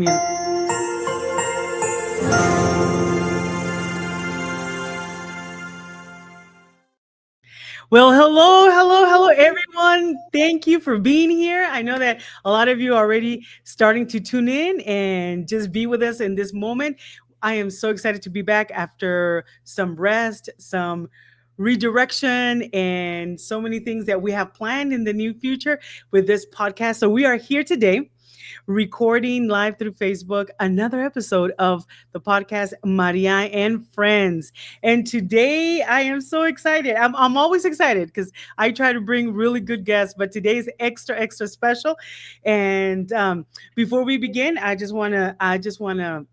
music. Well, hello, everyone. Thank you for being here. I know that a lot of you are already starting to tune in and just be with us in this moment. I am so excited to be back after some rest, some redirection, and so many things that we have planned in the near future with this podcast. So, we are here today recording live through Facebook another episode of the podcast Maria and Friends. And today I am so excited. I'm always excited because I try to bring really good guests, but today is extra special. And before we begin, I just wanna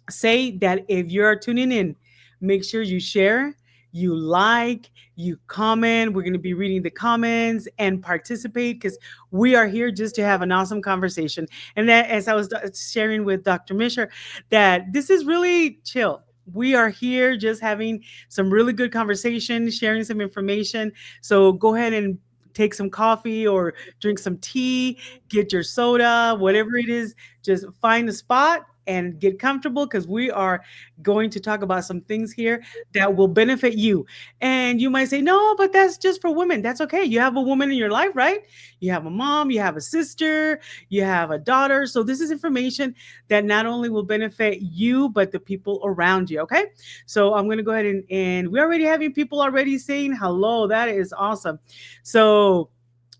say that if you're tuning in, make sure you share, you like, you comment. We're going to be reading the comments and participate because we are here just to have an awesome conversation. And that, as I was sharing with Dr. Misher, that this is really chill. We are here just having some really good conversation, sharing some information. So go ahead and take some coffee or drink some tea, get your soda, whatever it is, just find a spot and get comfortable because we are going to talk about some things here that will benefit you. And you might say, no, but that's just for women. That's okay. You have a woman in your life, right? You have a mom, you have a sister, you have a daughter. So this is information that not only will benefit you, but the people around you. Okay. So I'm going to go ahead and we're already having people already saying hello. That is awesome. So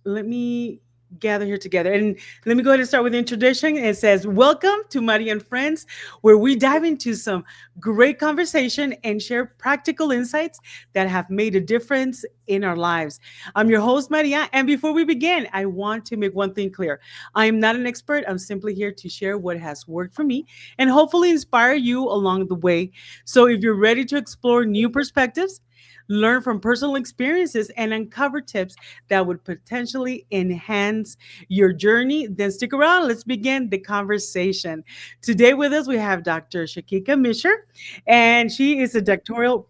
let me gather here together. And let me go ahead and start with the introduction. It says, welcome to Maria and Friends, where we dive into some great conversation and share practical insights that have made a difference in our lives. I'm your host, Maria. And before we begin, I want to make one thing clear. I am not an expert. I'm simply here to share what has worked for me and hopefully inspire you along the way. So if you're ready to explore new perspectives, learn from personal experiences, and uncover tips that would potentially enhance your journey, then stick around. Let's begin the conversation. Today with us, we have Dr. Shakika Misher, and she is a doctoral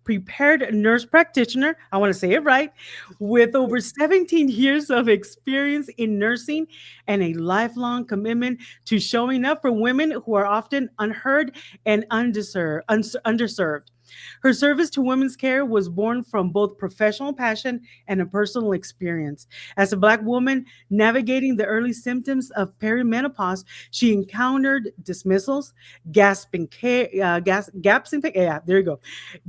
prepared nurse practitioner. I want to say it right, with over 17 years of experience in nursing and a lifelong commitment to showing up for women who are often unheard and underserved. Her service to women's care was born from both professional passion and a personal experience. As a Black woman navigating the early symptoms of perimenopause, she encountered dismissals, gaps in yeah, there you go,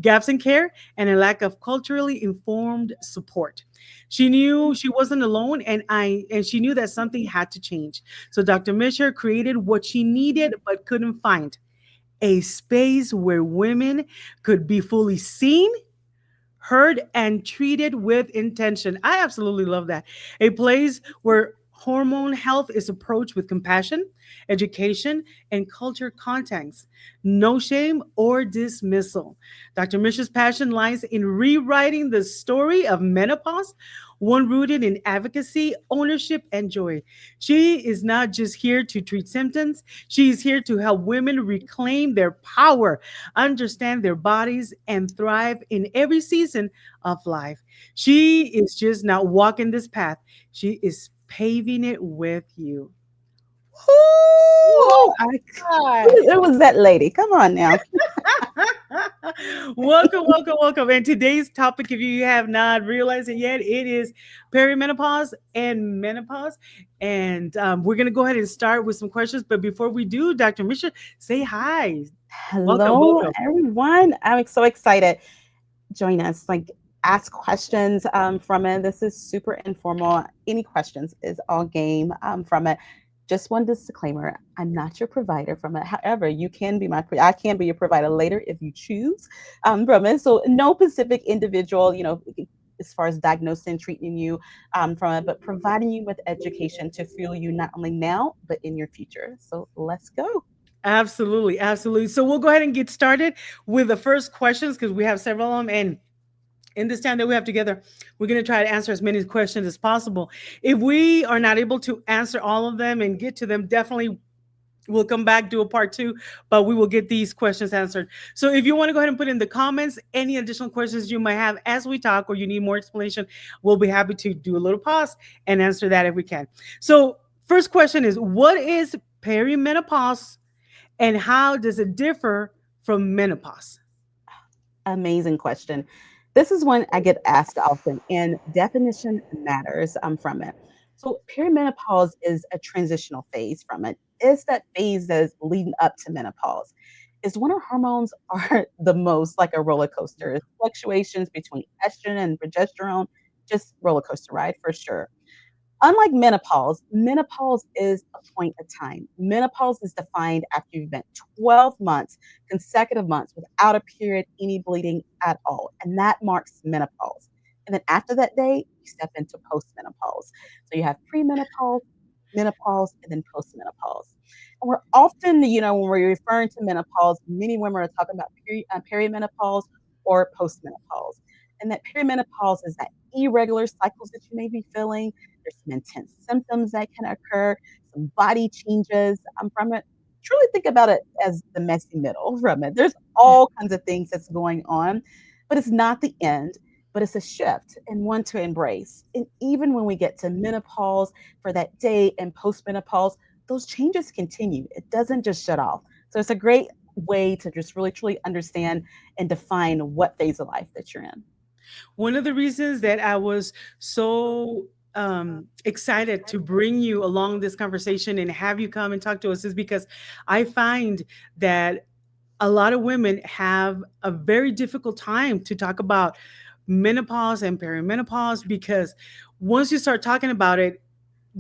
gaps in care, and a lack of culturally informed support. She knew she wasn't alone, and she knew that something had to change. So Dr. Misher created what she needed but couldn't find: a space where women could be fully seen, heard, and treated with intention. I absolutely love that. A place where hormone health is approached with compassion, education, and culture context. No shame or dismissal. Dr. Mishra's passion lies in rewriting the story of menopause, one rooted in advocacy, ownership, and joy. She is not just here to treat symptoms, she is here to help women reclaim their power, understand their bodies, and thrive in every season of life. She is just not walking this path, she is paving it with you. Oh Woo! my God. It was that lady. Come on now. Welcome. And today's topic, if you have not realized it yet, it is perimenopause and menopause. And we're going to go ahead and start with some questions. But before we do, Dr. Misha, say hi. Welcome, Hello, welcome. everyone. I'm so excited. Join us. Like, ask questions from it. This is super informal. Any questions is all game from it. Just one disclaimer: I'm not your provider from it. However, you can be I can be your provider later if you choose from it. So, no specific individual, as far as diagnosing, treating you from it, but providing you with education to fuel you not only now but in your future. So, let's go. Absolutely. So we'll go ahead and get started with the first questions because we have several of them. And in this time that we have together, we're going to try to answer as many questions as possible. If we are not able to answer all of them and get to them, definitely we'll come back, do a part two, but we will get these questions answered. So if you want to go ahead and put in the comments any additional questions you might have as we talk, or you need more explanation, we'll be happy to do a little pause and answer that if we can. So first question is, what is perimenopause, and how does it differ from menopause? Amazing question. This is one I get asked often, and definition matters from it. So, perimenopause is a transitional phase from it. It's that phase that is leading up to menopause. Is when our hormones are the most like a roller coaster. Fluctuations between estrogen and progesterone, just roller coaster ride for sure. Unlike menopause, menopause is a point of time. Menopause is defined after you've been 12 months, consecutive months without a period, any bleeding at all. And that marks menopause. And then after that day, you step into postmenopause. So you have premenopause, menopause, and then postmenopause. And we're often, when we're referring to menopause, many women are talking about perimenopause or postmenopause. And that perimenopause is that irregular cycles that you may be feeling. There's some intense symptoms that can occur, some body changes from it. Truly think about it as the messy middle from it. There's all kinds of things that's going on, but it's not the end, but it's a shift and one to embrace. And even when we get to menopause for that day and postmenopause, those changes continue. It doesn't just shut off. So it's a great way to just really truly understand and define what phase of life that you're in. One of the reasons that I was so excited to bring you along this conversation and have you come and talk to us is because I find that a lot of women have a very difficult time to talk about menopause and perimenopause because once you start talking about it,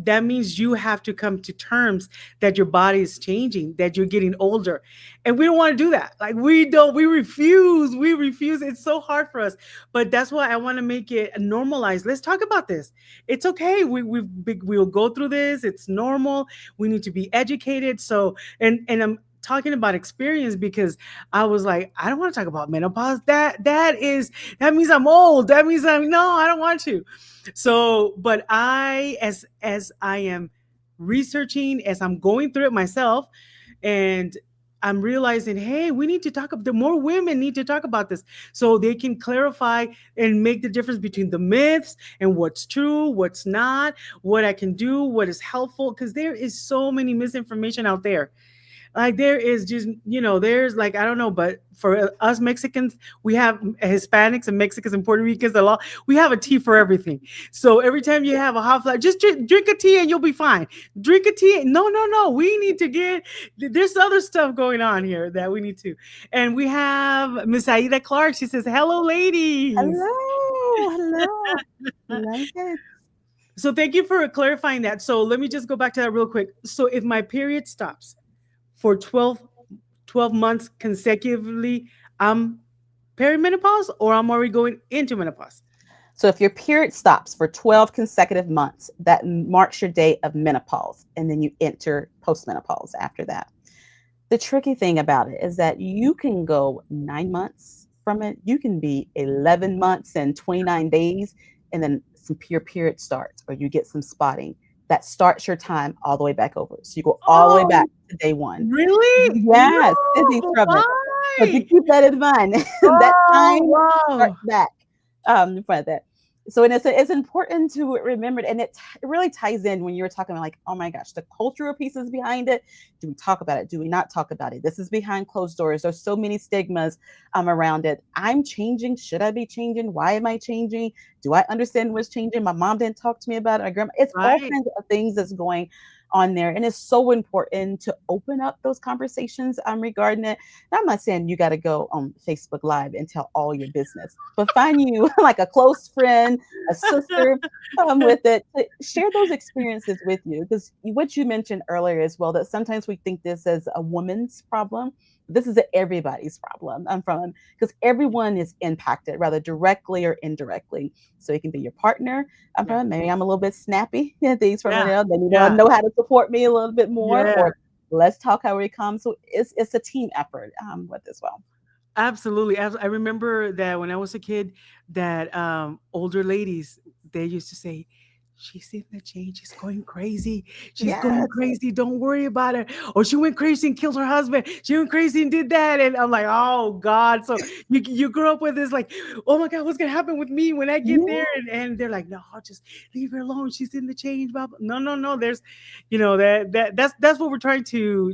that means you have to come to terms that your body is changing, that you're getting older. And we don't want to do that. Like we refuse. We refuse. It's so hard for us. But that's why I want to make it normalized. Let's talk about this. It's okay. We'll go through this. It's normal. We need to be educated. So and I'm talking about experience because I was like, I don't want to talk about menopause. That means I'm old. That means I'm no, I don't want to. So, but as I am researching, as I'm going through it myself, and I'm realizing, hey, we need to talk about the more women need to talk about this so they can clarify and make the difference between the myths and what's true, what's not, what I can do, what is helpful, because there is so many misinformation out there. Like there is just, there's like, I don't know, but for us Mexicans, we have Hispanics and Mexicans and Puerto Ricans a lot. We have a tea for everything. So every time you have a hot flash, just drink a tea and you'll be fine. Drink a tea. No, no, no. We need to there's other stuff going on here that we need to. And we have Miss Aida Clark. She says, hello, ladies. Hello, hello. Love it. So thank you for clarifying that. So let me just go back to that real quick. So if my period stops for 12 months consecutively, I'm perimenopause or I'm already going into menopause. So if your period stops for 12 consecutive months, that marks your day of menopause, and then you enter postmenopause after that. The tricky thing about it is that you can go 9 months from it. You can be 11 months and 29 days, and then your period starts, or you get some spotting. That starts your time all the way back over. So you go all the way back Oh, to day one. really? Yes, Sydney No, from it. So to why? keep that in mind, that Oh, time starts wow. back for that. So and it's important to remember, and it really ties in when you were talking about like, oh my gosh, the cultural pieces behind it. Do we talk about it? Do we not talk about it? This is behind closed doors. There's so many stigmas around it. I'm changing. Should I be changing? Why am I changing? Do I understand what's changing? My mom didn't talk to me about it. My grandma. It's all Right, kinds of things that's going on there, and it's so important to open up those conversations regarding it. Now, I'm not saying you got to go on Facebook Live and tell all your business, but find you like a close friend, a sister with it, to share those experiences with you. Because what you mentioned earlier as well, that sometimes we think this as a woman's problem. This is everybody's problem. I'm from because everyone is impacted, rather directly or indirectly. So it can be your partner. I'm yeah, from maybe I'm a little bit snappy. Things from yeah, they yeah, know how to support me a little bit more, yeah. or let's talk how we come. So it's a team effort with as well. Absolutely. I remember that when I was a kid, that older ladies they used to say, she's in the change. She's going crazy. She's going Yes. crazy. Don't worry about her. Or she went crazy and killed her husband. She went crazy and did that. And I'm like, oh God. So you grew up with this like, oh my God, what's gonna happen with me when I get there? Yeah. And they're like, no, just leave her alone. She's in the change. Blah, blah. No, no, no. There's, you know, that's what we're trying to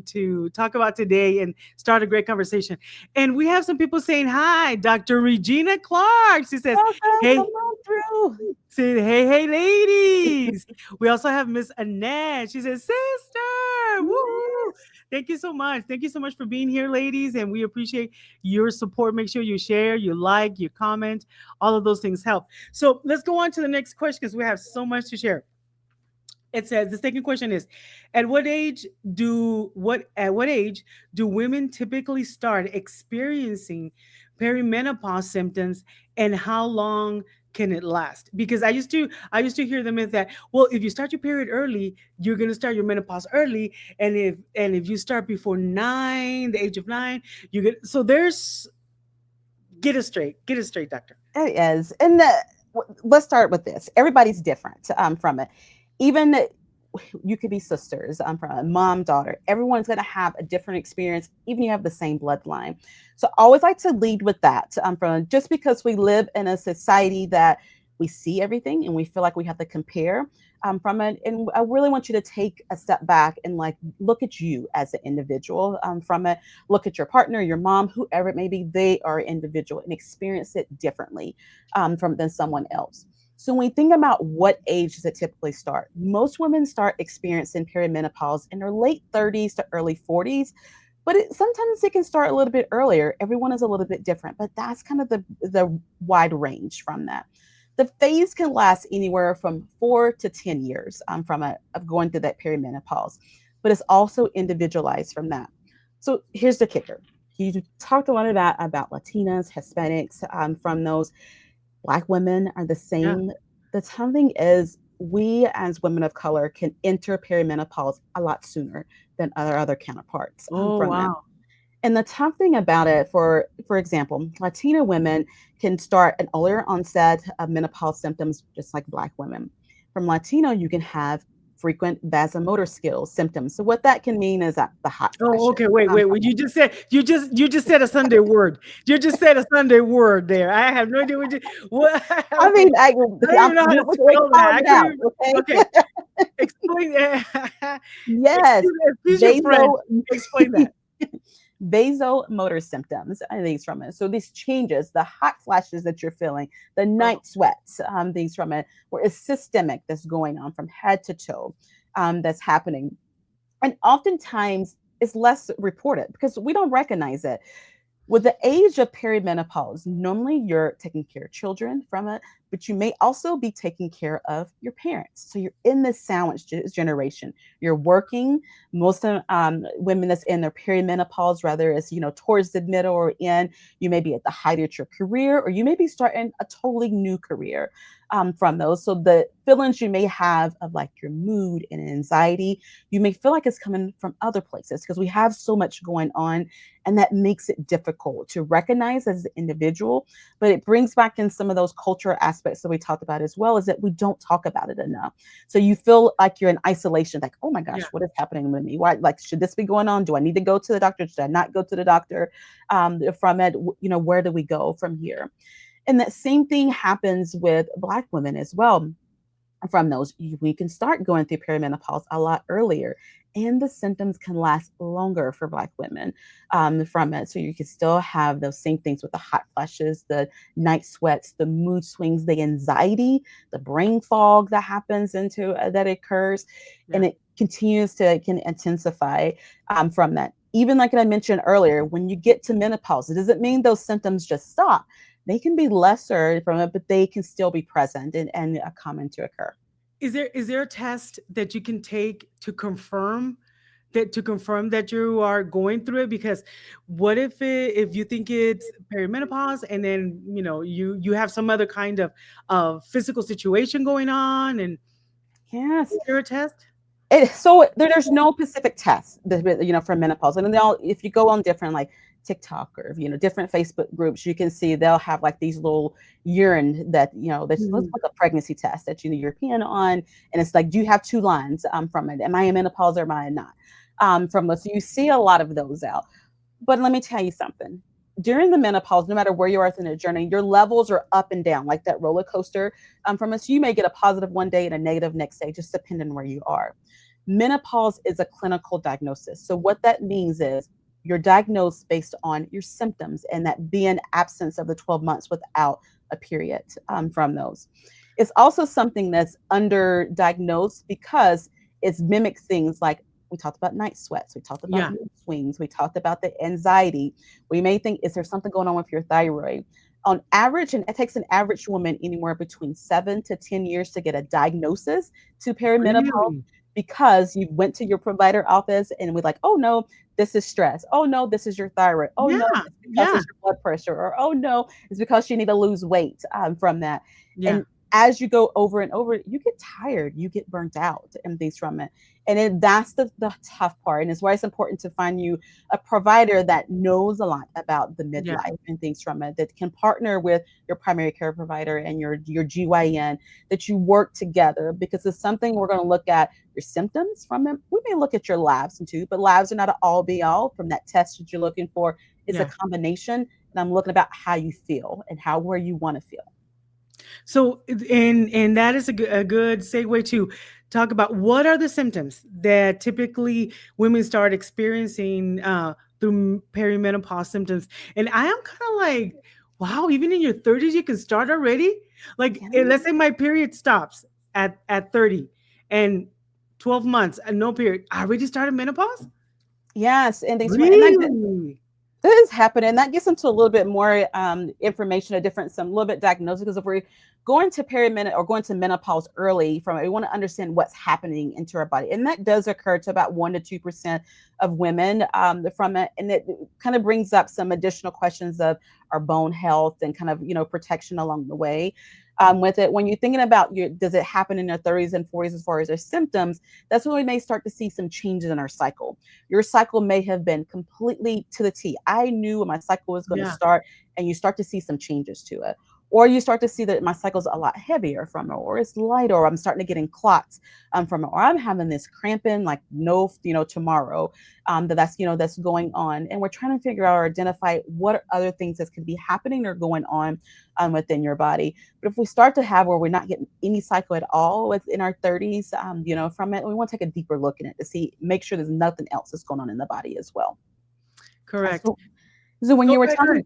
talk about today and start a great conversation. And we have some people saying hi. Dr. Regina Clark. She says, Welcome. hey, Come on through. say, hey, hey, ladies. We also have Miss Annette. She says, sister. Woohoo. Yes. Thank you so much. Thank you so much for being here, ladies. And we appreciate your support. Make sure you share, you like, you comment. All of those things help. So let's go on to the next question because we have so much to share. It says the second question is, at what age do women typically start experiencing perimenopause symptoms, and how long can it last? Because I used to hear the myth that, well, if you start your period early, you're gonna start your menopause early, and if you start before the age of 9, you get so there's get it straight, doctor. It is. And let's start with this. Everybody's different from it. Even you could be sisters from a mom, daughter. Everyone's going to have a different experience, even you have the same bloodline. So I always like to lead with that from just because we live in a society that we see everything and we feel like we have to compare from it. And I really want you to take a step back and like look at you as an individual from it. Look at your partner, your mom, whoever it may be. They are individual and experience it differently from than someone else. So when we think about what age does it typically start, most women start experiencing perimenopause in their late 30s to early 40s, but sometimes it can start a little bit earlier. Everyone is a little bit different, but that's kind of the wide range from that. The phase can last anywhere from 4 to 10 years of going through that perimenopause, but it's also individualized from that. So here's the kicker. You talked a lot about Latinas, Hispanics, from those Black women are the Yeah. same. The tough thing is we as women of color can enter perimenopause a lot sooner than other counterparts Oh from them. wow. And the tough thing about it, for example, Latina women can start an earlier onset of menopause symptoms, just like Black women. From Latino, you can have frequent vasomotor skills symptoms. So what that can mean is that the hot Oh, flashes. okay. Wait, wait, wait. You just said a Sunday word. You just said a Sunday word there. I have no idea what. I Like, mean, I don't even know how to we're spell that. calling I it couldn't out, even. okay? Okay, explain that. Yes, Excuse your French. vaso Explain that. vasomotor symptoms these from it. So these changes, the hot flashes that you're feeling, the Oh, night sweats, these from it, where it's systemic that's going on from head to toe, that's happening, and oftentimes it's less reported because we don't recognize it. With the age of perimenopause, normally you're taking care of children from it, but you may also be taking care of your parents. So you're in this sandwich generation. You're working. Most of women that's in their perimenopause, rather is towards the middle or end, you may be at the height of your career, or you may be starting a totally new career from those. So the feelings you may have of like your mood and anxiety, you may feel like it's coming from other places because we have so much going on, and that makes it difficult to recognize as an individual. But it brings back in some of those cultural aspects that we talked about as well, is that we don't talk about it enough. So you feel like you're in isolation, like, oh my gosh, yeah. what is happening with me? Why, like, should this be going on? Do I need to go to the doctor? Should I not go to the doctor? From it, where do we go from here? And that same thing happens with Black women as well. From those, we can start going through perimenopause a lot earlier, and the symptoms can last longer for Black women from it. So you can still have those same things with the hot flashes, the night sweats, the mood swings, the anxiety, the brain fog that happens into that occurs, and Yeah. it continues to can intensify from that. Even like I mentioned earlier, when you get to menopause, it doesn't mean those symptoms just stop. They can be lesser from it, but they can still be present and common to occur. Is there a test that you can take to confirm that you are going through it? Because what if you think it's perimenopause, and then you have some other kind of physical situation going on, and Yes. is there a test? So there's no specific test, for menopause. And then if you go on different like TikTok or different Facebook groups, you can see they'll have like these little urine that that's Mhm. like a pregnancy test that you're peeing on, and it's like, do you have two lines from it? Am I in menopause or am I not? From us, so you see a lot of those out. But let me tell you something. During the menopause, no matter where you are in the journey, your levels are up and down like that roller coaster. From us, you may get a positive one day and a negative next day, just depending on where you are. Menopause is a clinical diagnosis. So what that means is you're diagnosed based on your symptoms and that being absence of the 12 months without a period from those. It's also something that's underdiagnosed because it mimics things like we talked about night sweats, we talked about Yeah. mood swings, we talked about the anxiety. We may think, is there something going on with your thyroid? On average, and it takes an average woman anywhere between 7 to 10 years to get a diagnosis to perimenopause Really? because you went to your provider office and we're like, oh no, this is stress. Oh no, this is your thyroid. Oh no, Yeah. it's because Yeah. it's your blood pressure. Or oh no, it's because you need to lose weight from that. Yeah. And as you go over and over, you get tired, you get burnt out and things from it. And that's the tough part. And it's why it's important to find you a provider that knows a lot about the Yeah. midlife and things from it, that can partner with your primary care provider and your GYN, that you work together, because it's something we're going to look at your symptoms from it. We may look at your labs too, but labs are not an all be all. From that test that you're looking for, it's a Yeah. combination. And I'm looking about how you feel and where you want to feel. So, and that is a good segue to talk about what are the symptoms that typically women start experiencing through perimenopause symptoms. And I am kind of like, wow, even in your 30s, you can start already. Like, Yeah. let's say my period stops at 30 and 12 months, and no period. I already started menopause? Yes, and things and that Really? is happening. That gets into a little bit more information, some little bit diagnosis. Because if we're going to perimenopause or going to menopause early, from it, we want to understand what's happening into our body, and that does occur to about 1 to 2% of women from it, and it kind of brings up some additional questions of our bone health and kind of protection along the way. With it, when you're thinking about does it happen in their 30s and 40s as far as their symptoms? That's when we may start to see some changes in our cycle. Your cycle may have been completely to the T. I knew when my cycle was going to Yeah. start, and you start to see some changes to it. Or you start to see that my cycle's a lot heavier from it, or it's lighter, or I'm starting to get in clots from it, or I'm having this cramping like no, tomorrow that's going on. And we're trying to figure out or identify what are other things that could be happening or going on within your body. But if we start to have where we're not getting any cycle at all within our 30s, from it, we want to take a deeper look in it to see, make sure there's nothing else that's going on in the body as well. Correct. So, so when Go you were ahead. Go talking, ahead.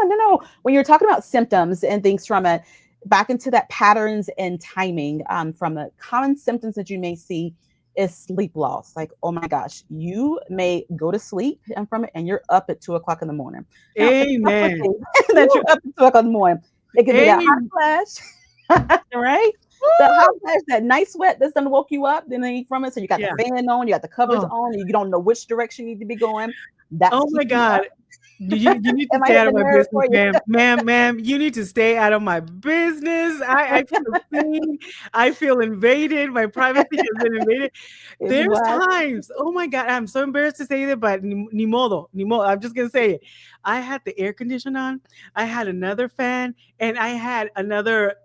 no, when you're talking about symptoms and things from it, back into that patterns and timing from the common symptoms that you may see is sleep loss. Like, oh my gosh, you may go to sleep and from it, and you're up at 2 o'clock in the morning. Now, it's a couple of Amen. things that you're Woo. up at 2 o'clock in the morning. It could be that hot Amen. flash, right? That hot Woo. flash, that night sweat that's gonna woke you up, then you from it. So you got the Yeah. fan on, you got the covers Oh. on, and you don't know which direction you need to be going. That's Oh my keeping you God. up. You need to Am I stay hitting out of the my nerve business, for you? ma'am. You need to stay out of my business. I feel seen. I feel invaded. My privacy has been invaded. Is There's what? times, oh my God, I'm so embarrassed to say that, but ni modo, ni modo. I'm just gonna say it. I had the air condition on, I had another fan, and I had another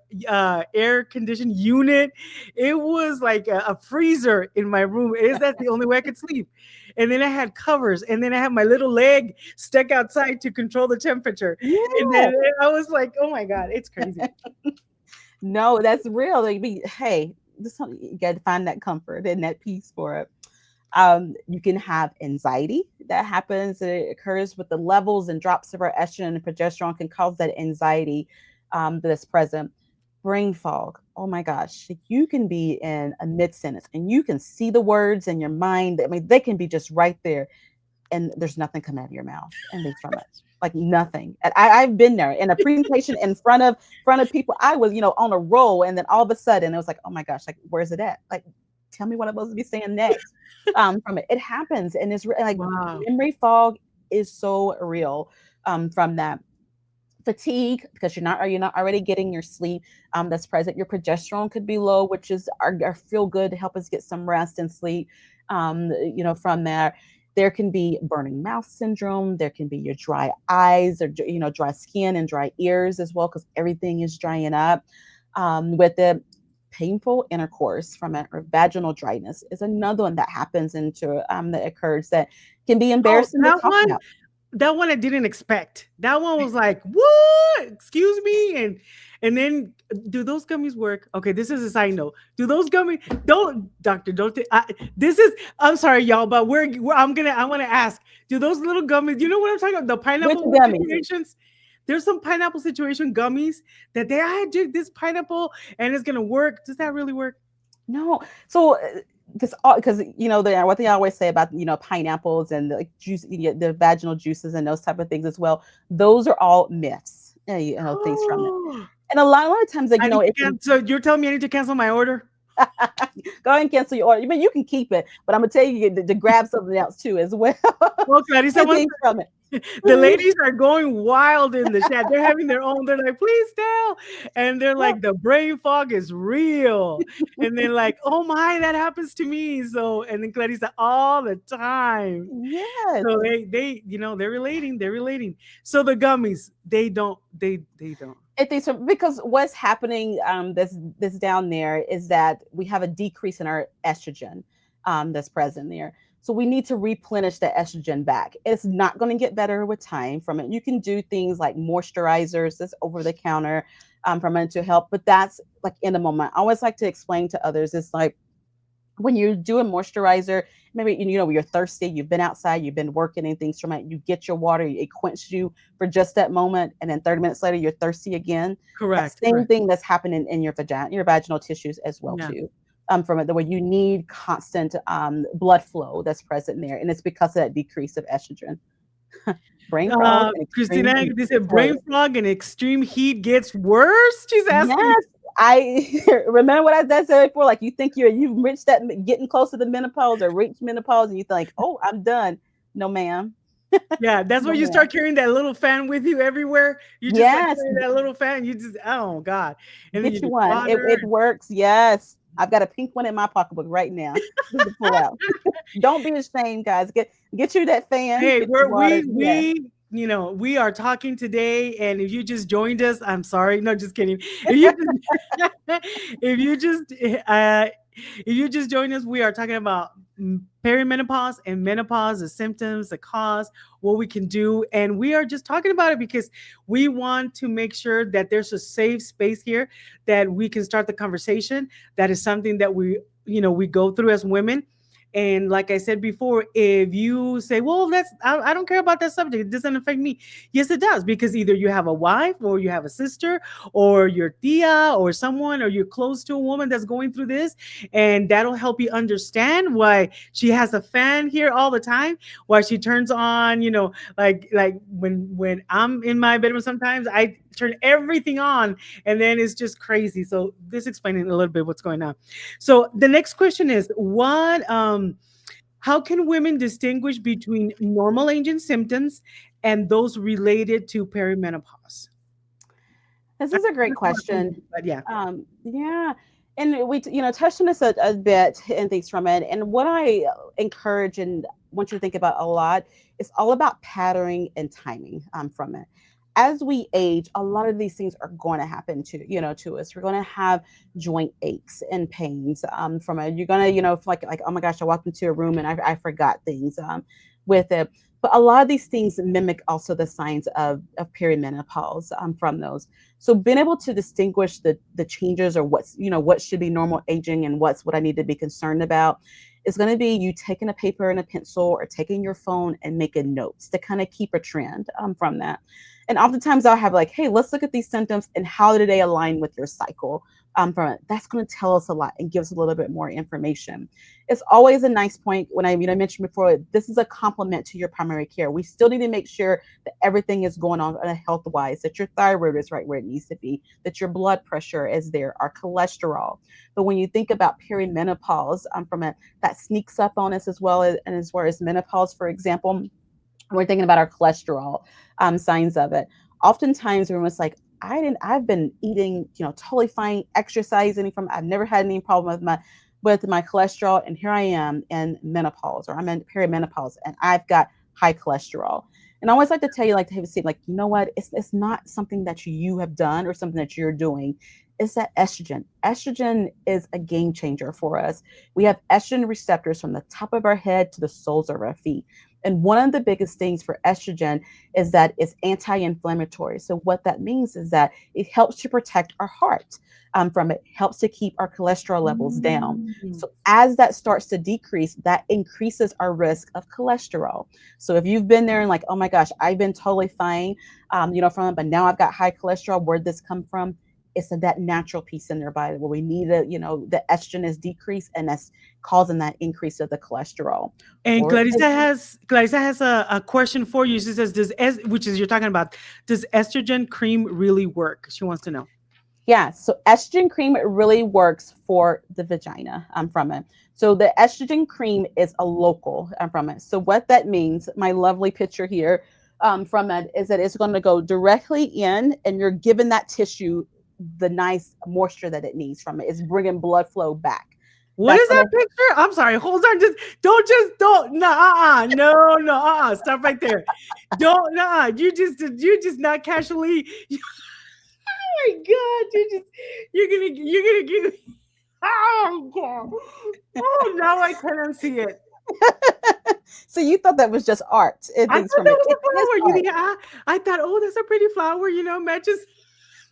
air conditioned unit. It was like a freezer in my room. Is that the only way I could sleep? And then I had covers, and then I had my little leg stuck outside to control the temperature. And Yeah. then I was like, oh my God, it's crazy. No, that's real. Like, hey, you got to find that comfort and that peace for it. You can have anxiety that happens. It occurs with the levels and drops of our estrogen and progesterone can cause that anxiety that's present. Brain fog. Oh my gosh. You can be in a mid sentence and you can see the words in your mind. I mean, they can be just right there and there's nothing coming out of your mouth and things from it. Like nothing. And I've been there in a presentation in front of people. I was, on a roll, and then all of a sudden it was like, oh my gosh, like where's it at? Like, tell me what I'm supposed to be saying next. From it, it happens, and it's like Wow. memory fog is so real from that. fatigue because you're not already getting your sleep that's present. Your progesterone could be low, which is our feel good to help us get some rest and sleep. From there, there can be burning mouth syndrome. There can be your dry eyes, or dry skin and dry ears as well, because everything is drying up. With the painful intercourse from it, or vaginal dryness is another one that happens into that occurs, that can be Oh, embarrassing to talk about. that one I didn't expect. That one was like, "What? Excuse me?" And then, do those gummies work? Okay, this is a side note. Do those gummies don't doctor, don't this is I'm sorry y'all, but I want to ask, do those little gummies, you know what I'm talking about? The Which pineapple gummies? situations? There's some pineapple situation gummies that I drink this pineapple and it's going to work. Does that really work? No. So because what they always say about pineapples and the like, juice, the vaginal juices and those type of things as well. Those are all myths. Things from it. And a lot of times, like, I need to it can cancel. You're telling me I need to cancel my order? go ahead and cancel your order. But you can keep it. But I'm gonna tell you to grab something else too as well. Well, Clarissa And wants things from it. the ladies are going wild in the chat. They're having their own. They're like, please tell. And they're Yeah. like, the brain fog is real. And then like, oh my, that happens to me. So, and then Clarissa all the time. Yes. So they're relating. They're relating. So the gummies, they don't. It thinks because what's happening this down there is that we have a decrease in our estrogen that's present there. So we need to replenish the estrogen back. It's not going to get better with time from it. You can do things like moisturizers, this over the counter from it to help, but that's like in the moment. I always like to explain to others, it's like when you do a moisturizer, maybe you're thirsty, you've been outside, you've been working and things from it, you get your water, it quenches you for just that moment, and then 30 minutes later you're thirsty again. That Correct. same Correct. thing that's happening in your vagina, your vaginal tissues as well Yeah. too. From it, the way you need constant blood flow that's present there, and it's because of that decrease of estrogen. Brain fog and extreme Christina, heat they gets said brain worse. fog and extreme heat gets worse. She's asking me. Yes, I remember what I said before. Like you think you've reached that, getting close to the menopause or reached menopause, and you think, "Oh, I'm done." No, ma'am. Yeah, that's No, when you ma'am. start carrying that little fan with you everywhere. You just like Yes, carry that little fan. You just, oh God. And then you get you do one. It, water. it works. Yes, I've got a pink one in my pocketbook right now. Just to pull out. Don't be ashamed, guys. Get you that fan. Hey, Get your water. Yes. we are talking today, and if you just joined us, I'm sorry. No, just kidding. If you just, if you just, if you just joined us, we are talking about perimenopause and menopause, the symptoms, the cause, what we can do, and we are just talking about it because we want to make sure that there's a safe space here that we can start the conversation. That is something that we go through as women. And like I said before, if you say, well, I don't care about that subject, it doesn't affect me. Yes, it does, because either you have a wife or you have a sister or your tia or someone, or you're close to a woman that's going through this. And that'll help you understand why she has a fan here all the time, why she turns on, like when I'm in my bedroom, sometimes I turn everything on and then it's just crazy. So this explaining a little bit what's going on. So the next question is, what how can women distinguish between normal aging symptoms and those related to perimenopause? This I is a know great that's a lot of question. questions, but yeah. Yeah, and we touched on this a bit and things from it. And what I encourage and want you to think about a lot is all about patterning and timing from it. As we age, a lot of these things are going to happen to us. We're going to have joint aches and pains from it. You're going to like oh my gosh, I walked into a room and I forgot things with it. But a lot of these things mimic also the signs of perimenopause from those. So being able to distinguish the changes, or what should be normal aging and what's what I need to be concerned about, is going to be you taking a paper and a pencil or taking your phone and making notes to kind of keep a trend from that. And oftentimes I'll have like, hey, let's look at these symptoms and how do they align with your cycle from it. That's going to tell us a lot and give us a little bit more information. It's always a nice point when I mentioned before, this is a complement to your primary care. We still need to make sure that everything is going on health wise, that your thyroid is right where it needs to be, that your blood pressure is there, our cholesterol. But when you think about perimenopause from it, that sneaks up on us as well as menopause, for example, we're thinking about our cholesterol signs of it. Oftentimes, everyone's like, I've been eating, totally fine, exercising from, I've never had any problem with my cholesterol, and here I am in menopause, or I'm in perimenopause, and I've got high cholesterol. And I always like to tell you, like to have a seat, like, you know what? It's not something that you have done or something that you're doing. It's that estrogen. Estrogen is a game changer for us. We have estrogen receptors from the top of our head to the soles of our feet. And one of the biggest things for estrogen is that it's anti-inflammatory. So what that means is that it helps to protect our heart from it, helps to keep our cholesterol levels down. Mm. So as that starts to decrease, that increases our risk of cholesterol. So if you've been there and like, oh my gosh, I've been totally fine, from it, but now I've got high cholesterol. Where'd this come from? It's that natural piece in their body where we need the estrogen is decreased, and that's causing that increase of the cholesterol. And Or Clarissa has a question for you. She says, which is you're talking about, does estrogen cream really work? She wants to know. yeah, so estrogen cream really works for the vagina. From it. So the estrogen cream is a local from it. So what that means, my lovely picture here from it, is that it's going to go directly in, and you're giving that tissue the nice moisture that it needs from it. It's bringing blood flow back. What That's is going that to picture? I'm sorry. Hold on. Don't. No, no, stop right there. Don't, you just not casually. Oh my God, you're gonna give me. Oh God. Oh, now I cannot see it. so you thought that was just art and I thought things from that it. was It a is flower. You art. think I thought, oh, that's a pretty flower. Matches.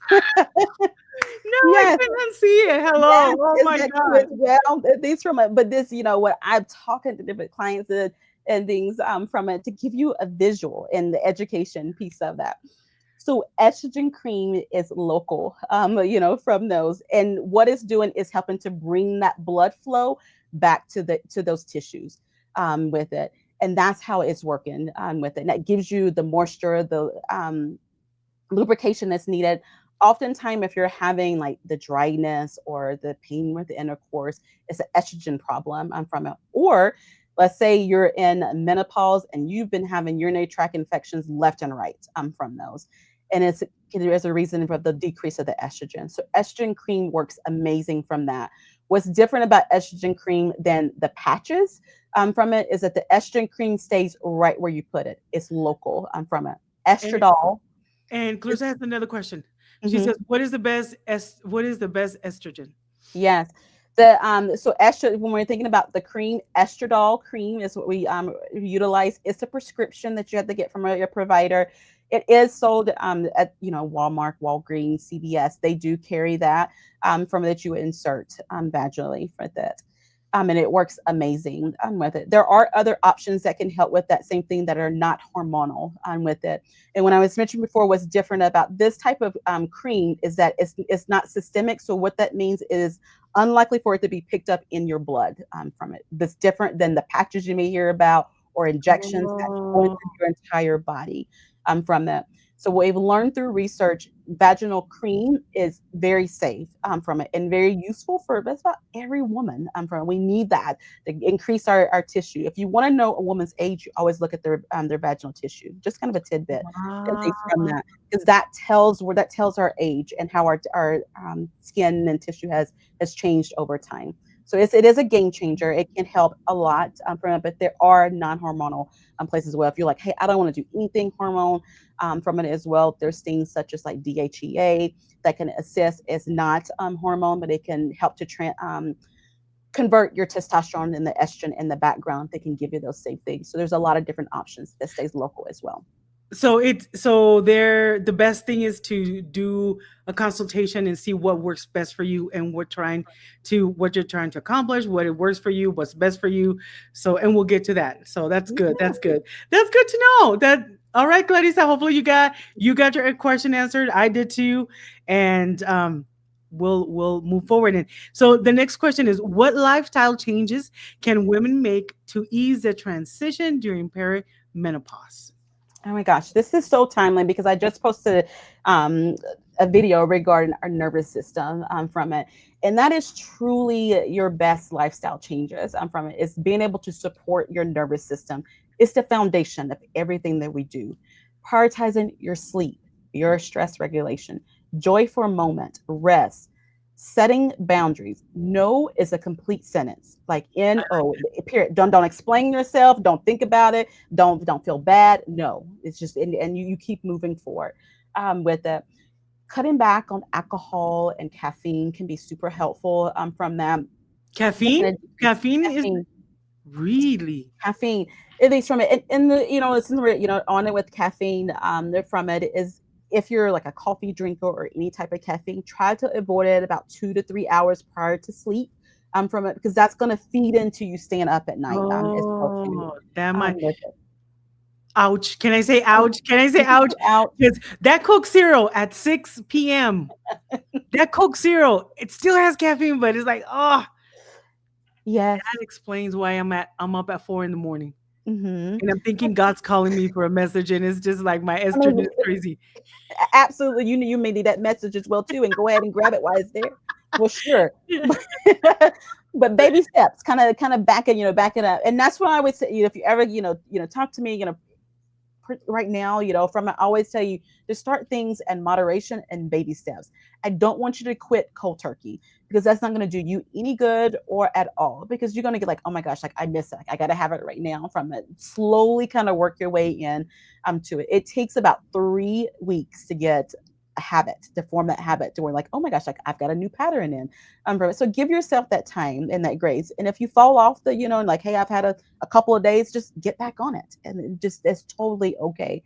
No, I Yes. cannot see it. Hello. Yes, Oh is my that you God. as well? These from it, but this, what I'm talking to different clients and things from it to give you a visual and the education piece of that. So estrogen cream is local, from those, and what it's doing is helping to bring that blood flow back to those tissues with it, and that's how it's working with it. And that gives you the moisture, the lubrication that's needed. Oftentimes, if you're having like the dryness or the pain with the intercourse, it's an estrogen problem from it. Or let's say you're in menopause and you've been having urinary tract infections left and right from those. And there's a reason for the decrease of the estrogen. So estrogen cream works amazing from that. What's different about estrogen cream than the patches from it is that the estrogen cream stays right where you put it. It's local from it. And Estradiol. Clarissa has another question. She Mhm. says, what is the best estrogen? Yes. The so estro when we're thinking about the cream, estradiol cream is what we utilize. It's a prescription that you have to get from your provider. It is sold at Walmart, Walgreens, CVS. They do carry that from that you insert vaginally for that. And it works amazing with it. There are other options that can help with that same thing that are not hormonal with it. And when I was mentioning before, what's different about this type of cream is that it's not systemic. So what that means is unlikely for it to be picked up in your blood from it. That's different than the patches you may hear about or injections that go into Oh. your entire body from that. So what we've learned through research, vaginal cream is very safe from it and very useful for just about every woman from it. We need that to increase our tissue. If you want to know a woman's age, you always look at their vaginal tissue. Just kind of a tidbit and things from Wow. that, because that tells our age and how our skin and tissue has changed over time. So it is a game changer. It can help a lot from it, but there are non-hormonal places as well. If you're like, hey, I don't want to do anything hormone from it as well, there's things such as like DHEA that can assist. It's not hormone, but it can help to convert your testosterone and the estrogen in the background. They can give you those same things. So there's a lot of different options that stays local as well. The best thing is to do a consultation and see what works best for you and what you're trying to accomplish, what it works for you, what's best for you. So, and we'll get to that. So that's good. Yeah. That's good. That's good to know. That All right, Clarissa. Hopefully you got your question answered. I did too, and we'll move forward. And so the next question is, what lifestyle changes can women make to ease the transition during perimenopause? Oh my gosh, this is so timely because I just posted um, a video regarding our nervous system from it. And that is truly your best lifestyle changes from it. Is being able to support your nervous system. It's the foundation of everything that we do. Prioritizing your sleep. your stress regulation, joy for a moment, rest, setting boundaries. No is a complete sentence, like no, period. Don't explain yourself. Don't think about it. Don't feel bad. No, it's just and you keep moving forward with it. Cutting back on alcohol and caffeine can be super helpful from that. Caffeine? Caffeine is Caffeine, really. caffeine, at least from it, and the it's in the on it with caffeine. They're from it is if you're like a coffee drinker or any type of caffeine, try to avoid it about 2 to 3 hours prior to sleep. From it because that's going to feed into you staying up at night as well too. Oh, that might. With it. Ouch. Can I say ouch? Can I say You can ouch? put out Because that Coke cereal at 6 p.m., that Coke cereal, it still has caffeine, but it's like, oh, yes. that explains why I'm up at 4 in the morning. Hmm. And I'm thinking God's calling me for a message, and it's just like my I mean, estrogen is crazy. absolutely. You may need that message as well too, and go ahead and grab it while it's there. Well, sure, but baby steps, kind of back it up, and that's what I would say. If you ever talk to me, right now, from I always tell you to start things in moderation and baby steps. I don't want you to quit cold turkey because that's not going to do you any good or at all because you're going to get like, oh my gosh, like I miss it. Like, I got to have it right now from it. Slowly kind of work your way in to it. It takes about 3 weeks to get a habit to form that habit to where like, oh my gosh, like I've got a new pattern in so give yourself that time and that grace, and if you fall off and like, hey, I've had a couple of days, just get back on it. And it just it's totally okay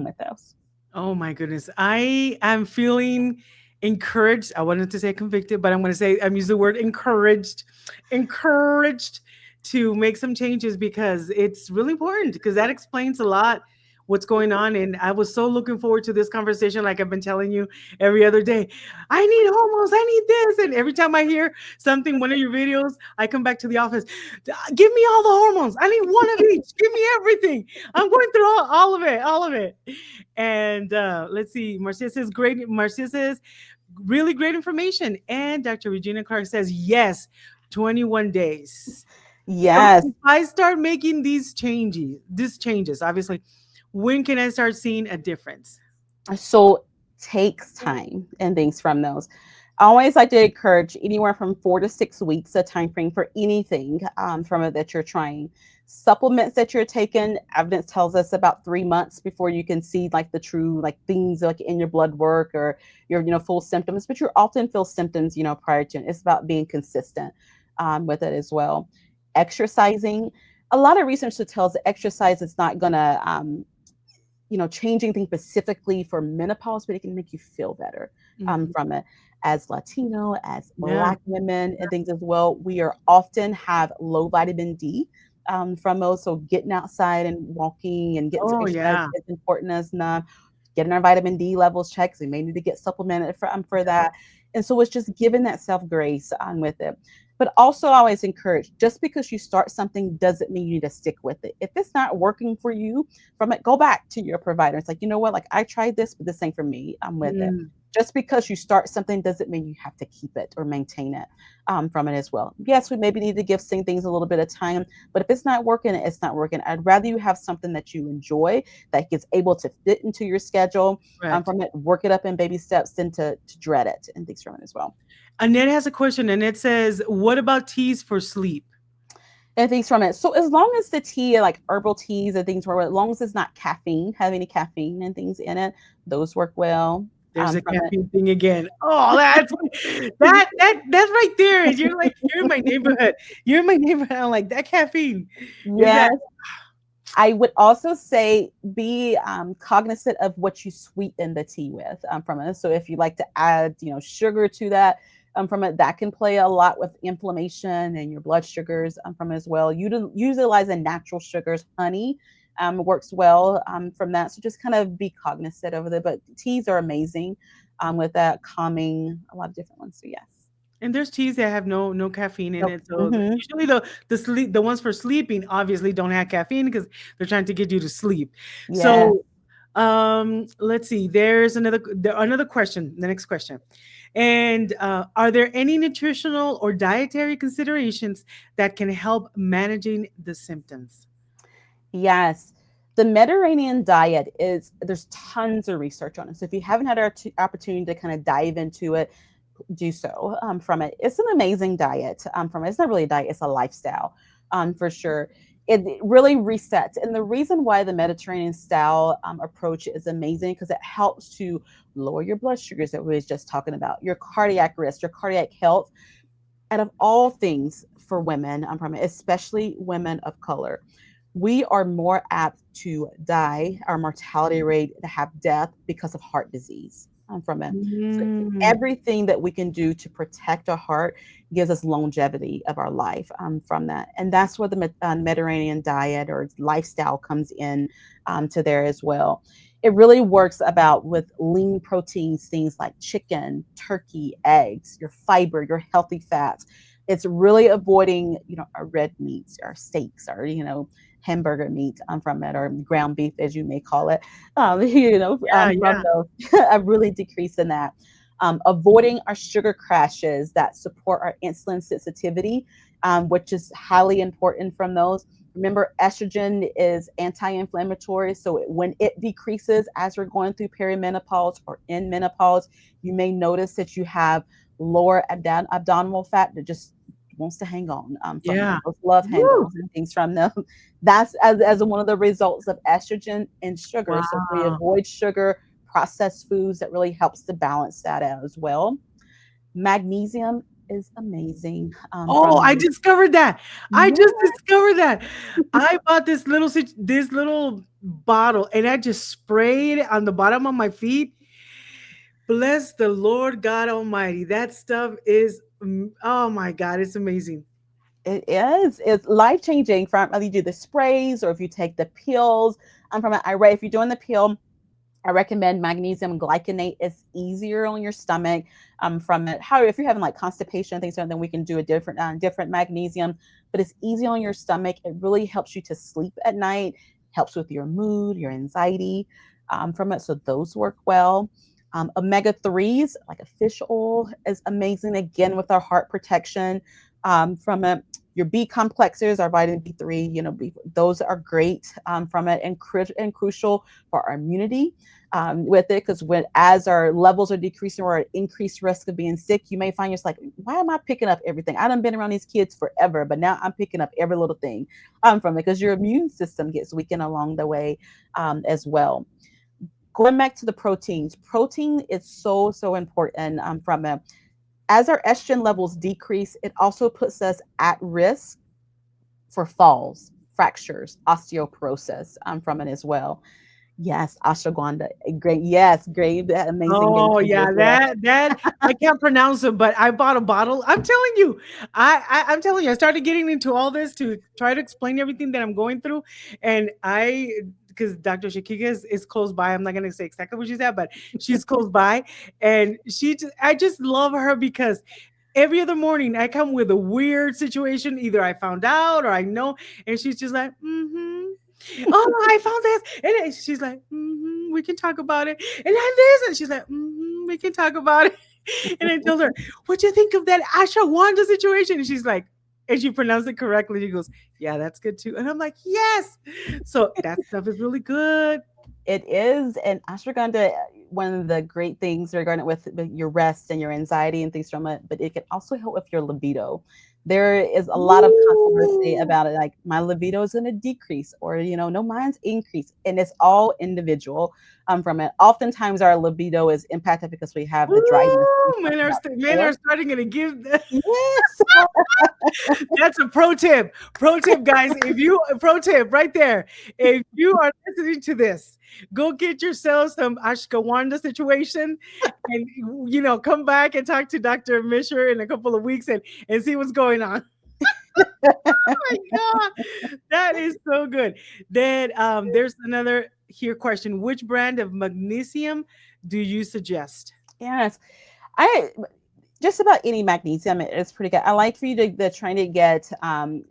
with those. Oh my goodness. I am feeling encouraged. I wanted to say convicted, but I'm going to say I'm using the word encouraged. Encouraged to make some changes because it's really important because that explains a lot what's going on, and I was so looking forward to this conversation like I've been telling you every other day. I need hormones, I need this, and every time I hear something one of your videos, I come back to the office. Give me all the hormones. I need one of each. Give me everything. I'm going through all of it, all of it. And let's see, Marcia says great. Marcia says really great information. And Dr. Regina Clark says yes, 21 days. So Yes. if I start making these changes, obviously, when can I start seeing a difference? So takes time and things from those. I always like to encourage anywhere from 4 to 6 weeks a time frame for anything from it that you're trying. Supplements that you're taking, evidence tells us about 3 months before you can see like the true like things like in your blood work or your full symptoms. But you often feel symptoms prior to it. It's about being consistent with it as well. Exercising. A lot of research that tells that exercise is not gonna changing things specifically for menopause, but it can make you feel better Mhm. from it. As Latino, as Yeah. Black women, and things as well, we are often have low vitamin D from those. So getting outside and walking and getting some Oh, exercise yeah. is important as not getting our vitamin D levels checked. We may need to get supplemented for that. And so it's just giving that self grace on with it. But also, I always encourage just because you start something doesn't mean you need to stick with it. If it's not working for you, from it, go back to your provider. It's like, you know what, like I tried this, but this ain't for me. I'm with it. Mm. Just because you start something doesn't mean you have to keep it or maintain it from it as well. Yes, we maybe need to give things a little bit of time, but if it's not working, it's not working. I'd rather you have something that you enjoy that gets able to fit into your schedule Right. from it, work it up in baby steps than to dread it and things from it as well. Annette has a question, and it says, "What about teas for sleep?" And things from it. So as long as the tea, like herbal teas and things work, as long as it's not caffeine, have any caffeine and things in it, those work well There's a from it. caffeine thing again. Oh, that's right there. You're in my neighborhood. You're in my neighborhood. I'm like that caffeine. Is that Yes. I would also say be cognizant of what you sweeten the tea with from it. So if you like to add, sugar to that from it, that can play a lot with inflammation and your blood sugars from it as well. Utilizing natural sugars, honey works well from that. So just kind of be cognizant of it. But teas are amazing with that calming, a lot of different ones. So yes. and there's teas that have no caffeine in Nope. it. So Hmm. usually the ones for sleeping obviously don't have caffeine because they're trying to get you to sleep. Yeah. So let's see. There's another question. The next question. And are there any nutritional or dietary considerations that can help managing the symptoms? Yes. The Mediterranean diet is there's tons of research on it. So if you haven't had our opportunity to kind of dive into it, do so from it. It's an amazing diet from it. It's not really a diet, it's a lifestyle for sure. It really resets. And the reason why the Mediterranean style approach is amazing because it helps to lower your blood sugars that we was just talking about, your cardiac risk, your cardiac health. Out of all things for women, from it, especially women of color, we are more apt to die, our mortality rate to have death because of heart disease from it. So Mm. everything that we can do to protect our heart gives us longevity of our life from that. And that's where the Mediterranean diet or lifestyle comes in to there as well. It really works about with lean proteins, things like chicken, turkey, eggs, your fiber, your healthy fats. It's really avoiding, our red meats, our steaks, our, hamburger meat from it, or ground beef, as you may call it, Yeah, from yeah. those, a really decrease in that. Avoiding our sugar crashes that support our insulin sensitivity, which is highly important from those. Remember, estrogen is anti inflammatory. So when it decreases as we're going through perimenopause or in menopause, you may notice that you have lower abdominal fat that just wants to hang on from it. Yeah. Those love Woo! handles and things from them. That's as one of the results of estrogen and sugar. So if we Wow. avoid sugar, processed foods, that really helps to balance that out as well. Magnesium is amazing Oh, from I the discovered that. I yeah. just discovered that. I bought this little bottle and I just sprayed it on the bottom of my feet. Bless the Lord God Almighty. That stuff is oh my God, it's amazing. It is. It's life changing from whether you do the sprays or if you take the pills. I'm from I if you're doing the pill, I recommend magnesium glycinate. It's easier on your stomach from it. However, if you're having like constipation and things, then we can do a different magnesium. But it's easy on your stomach. It really helps you to sleep at night. Helps with your mood, your anxiety from it. So those work well. Omega threes, like a fish oil, is amazing again with our heart protection from it. Your B complexes, our vitamin B3, those are great from it and crucial for our immunity with it because when as our levels are decreasing or at increased risk of being sick, you may find yourself like, why am I picking up everything? I done been around these kids forever, but now I'm picking up every little thing from it because your immune system gets weakened along the way as well. Going back to the proteins, protein is so important from it. As our estrogen levels decrease, it also puts us at risk for falls, fractures, osteoporosis from it as well. Yes, ashwagandha. Great. Yes, great. Amazing game Oh changer yeah, as well. that I can't pronounce it, but I bought a bottle. I'm telling you, I'm telling you, I started getting into all this to try to explain everything that I'm going through, and I because Dr. Shakika is close by. I'm not gonna say exactly what she's at, but she's close by, and I just love her because every other morning I come with a weird situation. Either I found out or I know, and she's just like, mm-hmm. Oh, I found this. And she's like, we can talk about it. And then this. And she's like, we can talk about it. And I told her, what do you think of that Asha Wanda situation? And she's like, and she pronounced it correctly. She goes, yeah, that's good too. And I'm like, yes. So that stuff is really good. It is, and ashwagandha, one of the great things regarding with your rest and your anxiety and things from it, but it can also help with your libido. There is a lot of controversy Ooh. about it, like my libido is going to decrease, or no, mine's increase, and it's all individual from it. Oftentimes, our libido is impacted because we have the dryness we Ooh, talked about men before. are starting to give Yes. That's a pro tip. Pro tip, guys. If you pro tip right there, if you are listening to this, go get yourself some ashwagandha situation, and come back and talk to Dr. Misher in a couple of weeks and see what's going on. My God, that is so good. Then there's another here question: which brand of magnesium do you suggest? Yes. I just about any magnesium is pretty good. I like for you to trying to get from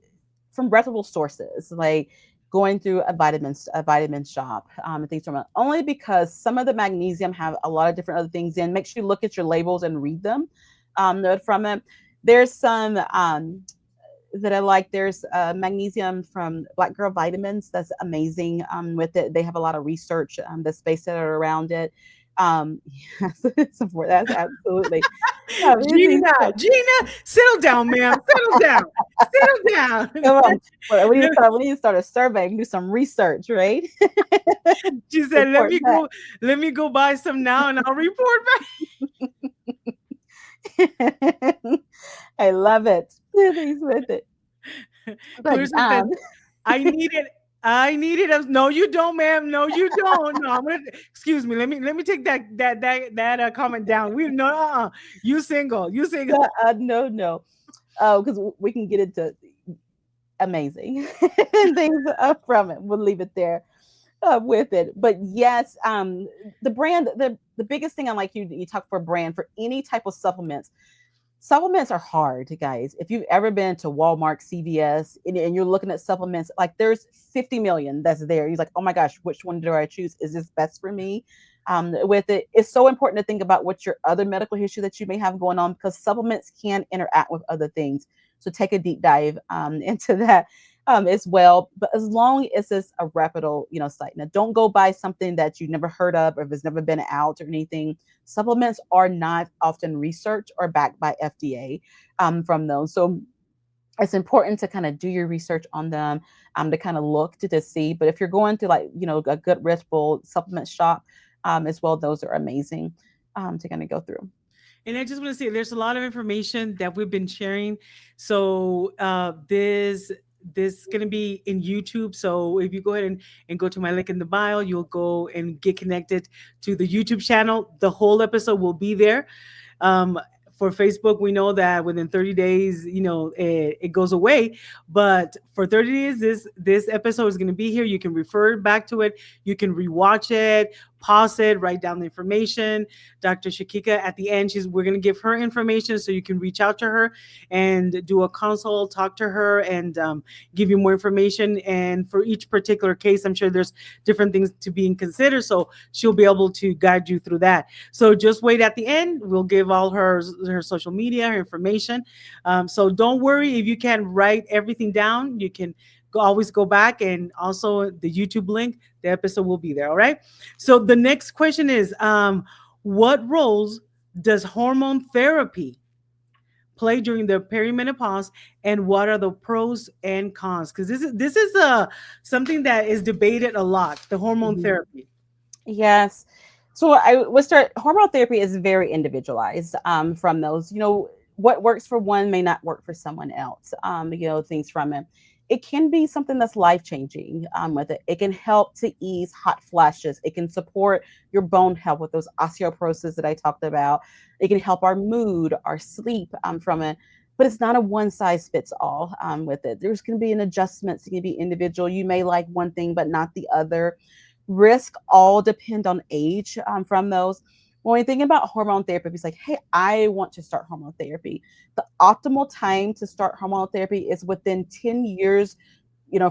reputable sources, like going through a vitamin shop, and things from it. Only because some of the magnesium have a lot of different other things in. Make sure you look at your labels and read them. From it, there's some that I like. There's magnesium from Black Girl Vitamins. That's amazing. With it, they have a lot of research that's based around it. Yes, support. That's absolutely amazing. Gina, Gina, settle down, ma'am. Settle down. Settle down. Come on, well, we need to start a survey, do some research, right? She said, Support that. let me go buy some now and I'll report I love it. Things with it, back. but Clarissa said, I need it. I need it. No, you don't, ma'am. No, you don't. No, I'm gonna excuse me. Let me take that comment down. We no you single. You single. no, no, because we can get into amazing things from it. We'll leave it there with it. But yes, the brand, the biggest thing I like you talk for brand for any type of supplements. Supplements are hard, guys. If you've ever been to Walmart, CVS, and you're looking at supplements, like there's 50 million that's there. You're like, oh my gosh, which one do I choose? Is this best for me? With it, it's so important to think about what your other medical history that you may have going on because supplements can interact with other things. So take a deep dive into that as well. But as long as it's a reputable, site. Now, don't go buy something that you've never heard of or if it's never been out or anything. Supplements are not often researched or backed by FDA from those. So it's important to kind of do your research on them to kind of look to see. But if you're going to like, a good reputable supplement shop as well, those are amazing to kind of go through. And I just want to say there's a lot of information that we've been sharing. So this is gonna be in YouTube. So if you go ahead and go to my link in the bio, you'll go and get connected to the YouTube channel. The whole episode will be there. Um, for Facebook, we know that within 30 days, it goes away. But for 30 days, this episode is going to be here. You can refer back to it. You can rewatch it, pause it, write down the information. Dr. Shakika at the end, we're going to give her information so you can reach out to her and do a consult, talk to her, and give you more information. And for each particular case, I'm sure there's different things to be considered. So she'll be able to guide you through that. So just wait at the end. We'll give all her social media, her information. So don't worry if you can't write everything down. You can always go back, and also the YouTube link. The episode will be there. All right. So the next question is, what roles does hormone therapy play during the perimenopause, and what are the pros and cons? Because this is something that is debated a lot. The hormone Mhm. therapy. Yes. So I would start hormone therapy is very individualized from those. What works for one may not work for someone else. Things from it. It can be something that's life changing with it. It can help to ease hot flashes. It can support your bone health with those osteoporosis that I talked about. It can help our mood, our sleep from it. But it's not a one size fits all with it. There's going to be an adjustment. It can be individual. You may like one thing, but not the other. Risk all depend on age from those. When we think about hormone therapy, it's like, hey, I want to start hormone therapy. The optimal time to start hormone therapy is within 10 years,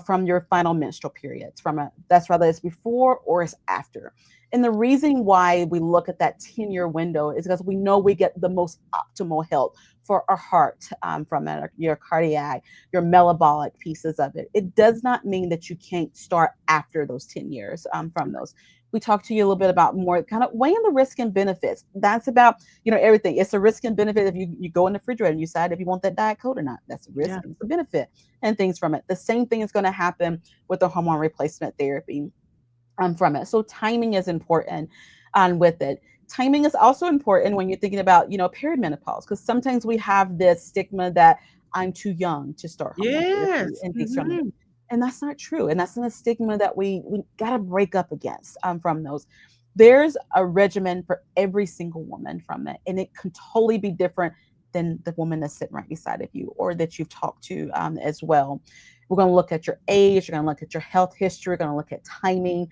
from your final menstrual periods. That's whether it's before or it's after. And the reason why we look at that 10-year window is because we know we get the most optimal health for our heart from it, your cardiac, your metabolic pieces of it. It does not mean that you can't start after those 10 years from those. We talked to you a little bit about more kind of weighing the risk and benefits. That's about, everything. It's a risk and benefit if you go in the refrigerator and you decide if you want that Diet Coke or not. That's a risk Yeah. and it's a benefit and things from it. The same thing is going to happen with the hormone replacement therapy from it. So timing is important with it. Timing is also important when you're thinking about, perimenopause, because sometimes we have this stigma that I'm too young to start hormone therapy Yes. and things from it. And that's not true. And that's not a stigma that we got to break up against from those. There's a regimen for every single woman from it, and it can totally be different than the woman that's sitting right beside of you or that you've talked to as well. We're going to look at your age. We're going to look at your health history. We're going to look at timing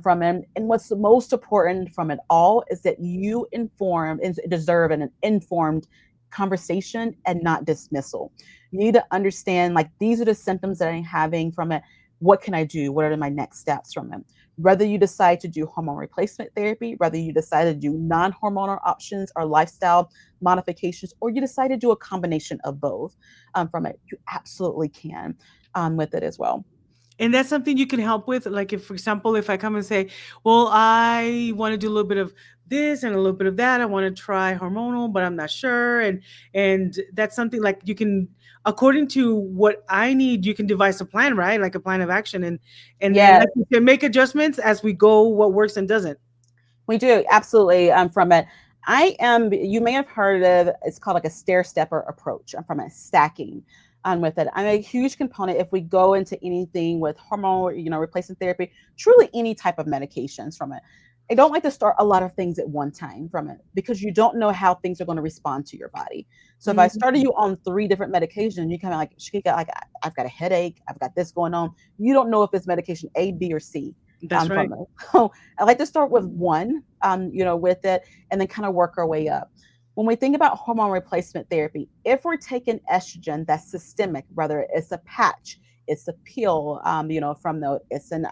from it. And what's the most important from it all is that you inform and deserve an informed conversation and not dismissal. You need to understand, like, these are the symptoms that I'm having from it. What can I do? What are my next steps from it? Whether you decide to do hormone replacement therapy, whether you decide to do non-hormonal options or lifestyle modifications, or you decide to do a combination of both from it, you absolutely can with it as well. And that's something you can help with. Like, if, for example, if I come and say, well, I want to do a little bit of this and a little bit of that. I want to try hormonal, but I'm not sure. And that's something like you can, according to what I need, you can devise a plan, right? Like a plan of action. And then Yeah, like you can make adjustments as we go, what works and doesn't. we do absolutely. From it, I am. You may have heard of. It's called like a stair stepper approach. From a stacking. With it, I'm a huge component. If we go into anything with hormone, replacement therapy, truly any type of medications from it. I don't like to start a lot of things at one time from it because you don't know how things are going to respond to your body. So if I started Mhm. you on three different medications, you kind of like she got like I've got a headache, I've got this going on. You don't know if it's medication A, B, or C That's right. from it. So I like to start with one, with it, and then kind of work our way up. When we think about hormone replacement therapy, if we're taking estrogen that's systemic, whether it's a patch, it's a pill, from the it's an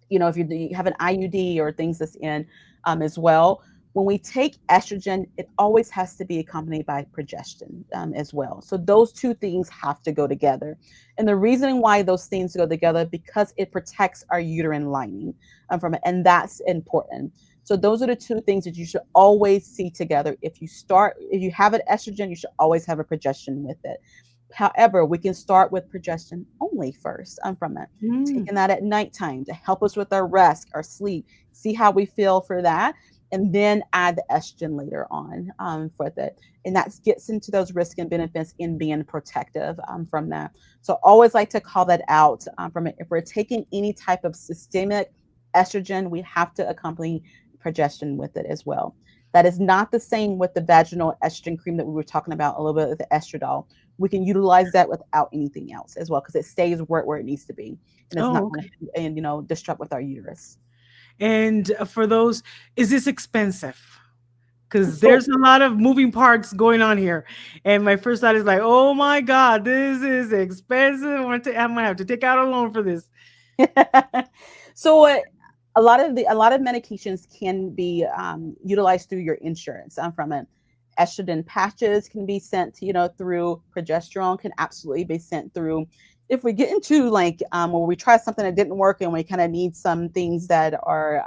if you have an IUD or things that's in as well. When we take estrogen, it always has to be accompanied by progestin as well. So those two things have to go together. And the reason why those things go together because it protects our uterine lining from it, and that's important. So those are the two things that you should always see together. If you have an estrogen, you should always have a progestin with it. However, we can start with progestin only first from it, Mm. taking that at nighttime to help us with our rest, our sleep, see how we feel for that, and then add the estrogen later on for that. And that gets into those risks and benefits in being protective from that. So always like to call that out from it. If we're taking any type of systemic estrogen, we have to accompany progestin with it as well. That is not the same with the vaginal estrogen cream that we were talking about a little bit with the estradiol. We can utilize that without anything else as well because it stays where it needs to be and it's Oh, not going okay. to disrupt with our uterus. And for those, is this expensive? Because So there's a lot of moving parts going on here. And my first thought is like, oh my God, this is expensive. I'm gonna have to take out a loan for this. so a lot of medications can be utilized through your insurance from it. Estrogen patches can be sent, through progesterone can absolutely be sent through. If we get into like where we try something that didn't work and we kind of need some things that are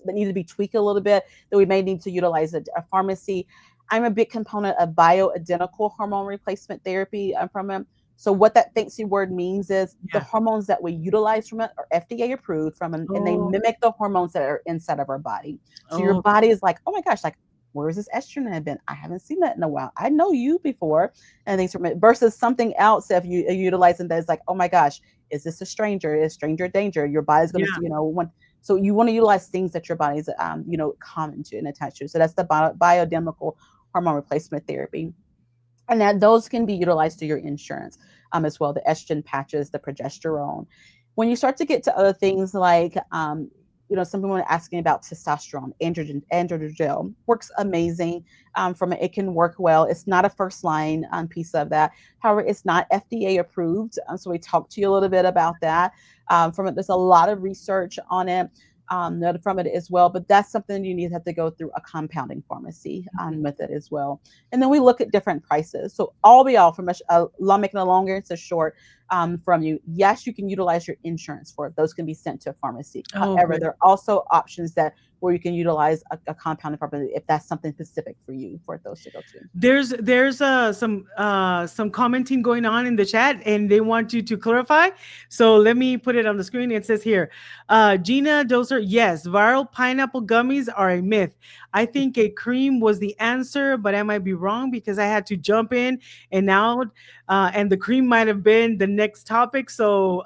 that need to be tweaked a little bit, that we may need to utilize a pharmacy. I'm a big component of bioidentical hormone replacement therapy from it. So what that fancy word means is the Yeah. hormones that we utilize from it are FDA approved from it, and they Oh, mimic the hormones that are inside of our body. So your oh, body is like, oh my gosh, like where's this estrogen have been? I haven't seen that in a while. I know you before, and things from it versus something else. If you utilize it, that's like, oh my gosh, is this a stranger? Is stranger danger? Your body's going to, yeah. want. So you want to utilize things that your body's, common to and attached to. So that's the bioidentical hormone replacement therapy, and that those can be utilized through your insurance as well. The estrogen patches, the progesterone. When you start to get to other things like some people are asking about testosterone, androgen gel works amazing. From it can work well. It's not a first line piece of that. However, it's not FDA approved. So we talked to you a little bit about that. From it, there's a lot of research on it from it as well. But that's something you need to have to go through a compounding pharmacy Mhm. with it as well. And then we look at different prices. So all be all, from making a longer and a short from you, yes, you can utilize your insurance for it. Those can be sent to a pharmacy. Oh, However, good. there are also options that where you can utilize a compounding pharmacy if that's something specific for you for those to go to. There's some commenting going on in the chat, and they want you to clarify. So let me put it on the screen. It says here, Gina Doser, yes, viral pineapple gummies are a myth. I think a cream was the answer, but I might be wrong because I had to jump in and out, and the cream might have been the next topic. So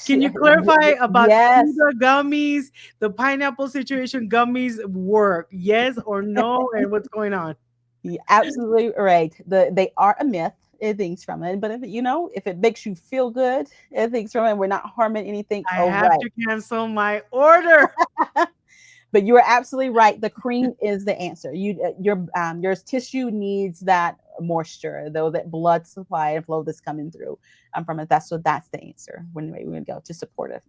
can you clarify about Yes. the gummies, the pineapple situation? Gummies work, yes or no, and what's going on? You're absolutely right. They are a myth. Things from it, but if it makes you feel good, things from it, we're not harming anything. I Oh, have right. to cancel my order. But you are absolutely right. The cream is the answer. Your tissue needs that moisture, though that blood supply and flow that's coming through from it. That's the answer when we would go to support it.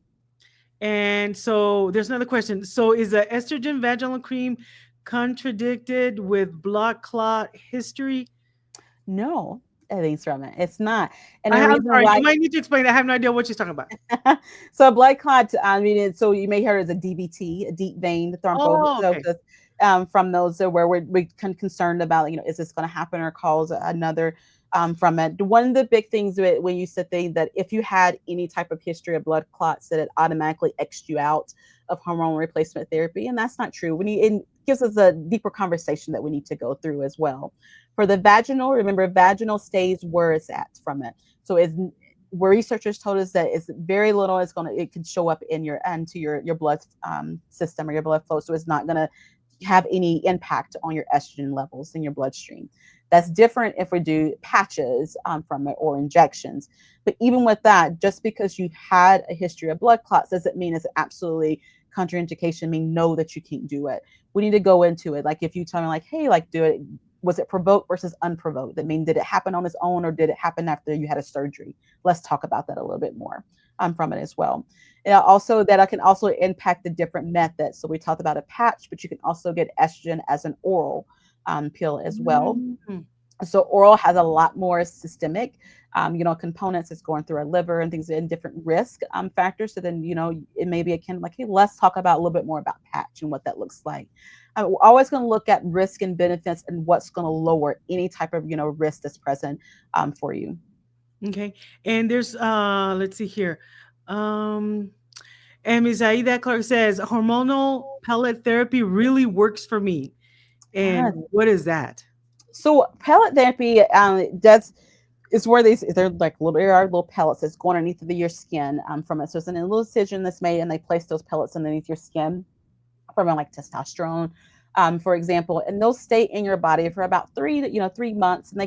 And so there's another question. So is the estrogen vaginal cream contradicted with blood clot history? No, everything's from it. It's not. And the I'm reason sorry, why you might need to explain. I have no idea what she's talking about. so a blood clot, I mean, so you may hear it as a DVT, a deep vein Oh, okay. thrombosis, from those where we're concerned about, is this going to happen or cause another from it. One of the big things when you said that if you had any type of history of blood clots, that it automatically X'd you out of hormone replacement therapy, and that's not true. It gives us a deeper conversation that we need to go through as well. For the vaginal, remember, vaginal stays where it's at from it. So it's where researchers told us that it's very little it can show up in your blood system or your blood flow, so it's not going to have any impact on your estrogen levels in your bloodstream. That's different if we do patches from it or injections. But even with that, just because you've had a history of blood clots doesn't mean it's absolutely contraindication, mean no that you can't do it. We need to go into it. Like if you tell me like, hey, like do it, was it provoked versus unprovoked? I mean, did it happen on its own or did it happen after you had a surgery? Let's talk about that a little bit more from it as well. And also that I can also impact the different methods. So we talked about a patch, but you can also get estrogen as an oral pill as well. Mm. So oral has a lot more systemic, components that's going through our liver and things and different risk factors. So then, it may be akin like, hey, let's talk about a little bit more about patch and what that looks like. We're always going to look at risk and benefits and what's going to lower any type of, risk that's present for you. Okay. And there's let's see here. Um and Ms. Aida Clark says hormonal pellet therapy really works for me. And Yes. what is that? So pellet therapy does is where they're like there are little pellets that's going underneath your skin from it. So it's a little incision that's made, and they place those pellets underneath your skin from like testosterone, for example, and they'll stay in your body for about 3 months, and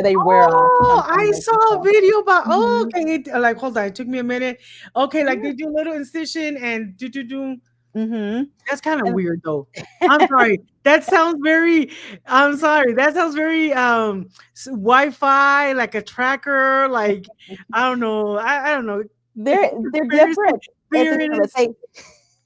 they wear off Oh, from I this as saw a well. video about Hmm. okay, like hold on, it took me a minute. Okay, like Yeah. they do a little incision and do. Hmm. That's kind of And weird though. I'm sorry. That sounds very I'm sorry. That sounds very Wi-Fi, like a tracker, like I don't know. I don't know. they're Conspiracy different at the end of it. theorists.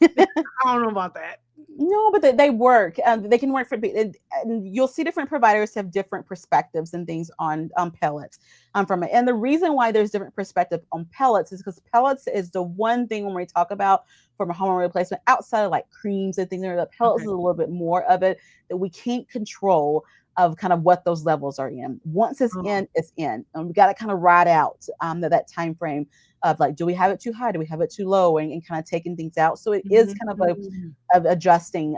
I don't know about that. No, but they work. They can work and you'll see different providers have different perspectives and things on pellets from it. And the reason why there's different perspective on pellets is because pellets is the one thing when we talk about from a hormone replacement outside of like creams and things. The pellets Okay. is a little bit more of it that we can't control of kind of what those levels are in. Once it's Oh. in, it's in, and we got to kind of ride out that time frame of like, do we have it too high? Do we have it too low? And kind of taking things out. So it is kind of Mhm. of adjusting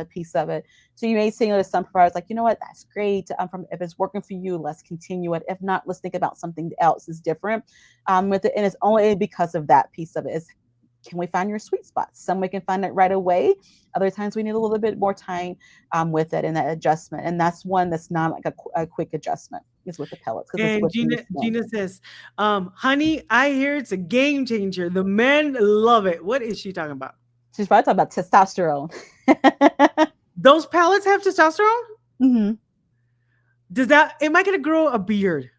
piece of it. So you may see some providers like, you know what, that's great. From if it's working for you, let's continue it. If not, let's think about something else is different with it. And it's only because of that piece of it is can we find your sweet spots? Some we can find it right away. Other times we need a little bit more time with it and that adjustment. And that's one that's not like a quick adjustment is with the pellets because it's And within your skin. Gina says, honey, I hear it's a game changer. The men love it. What is she talking about? She's probably talking about testosterone. Those pellets have testosterone? Hmm. Does that am I gonna grow a beard?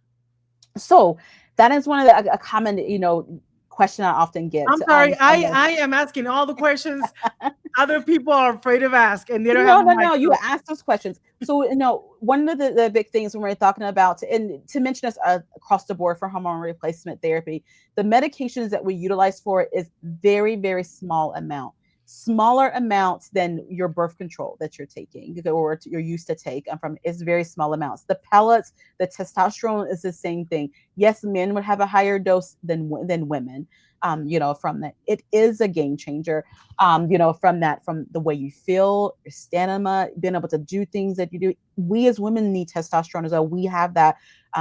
So that is one of a common, question I often get I'm sorry, from this. I am asking all the questions other people are afraid of ask and they don't have No, a no, mic. no. You So ask those questions. So, one of the big things when we're talking about, and to mention this across the board for hormone replacement therapy, the medications that we utilize for it is very, very small amount, smaller amounts than your birth control that you're taking or you're used to take from is very small amounts. The pellets, the testosterone is the same thing. Yes, men would have a higher dose than women. From that, it is a game changer from the way you feel, your stamina, being able to do things that you do. We as women need testosterone as well. We have that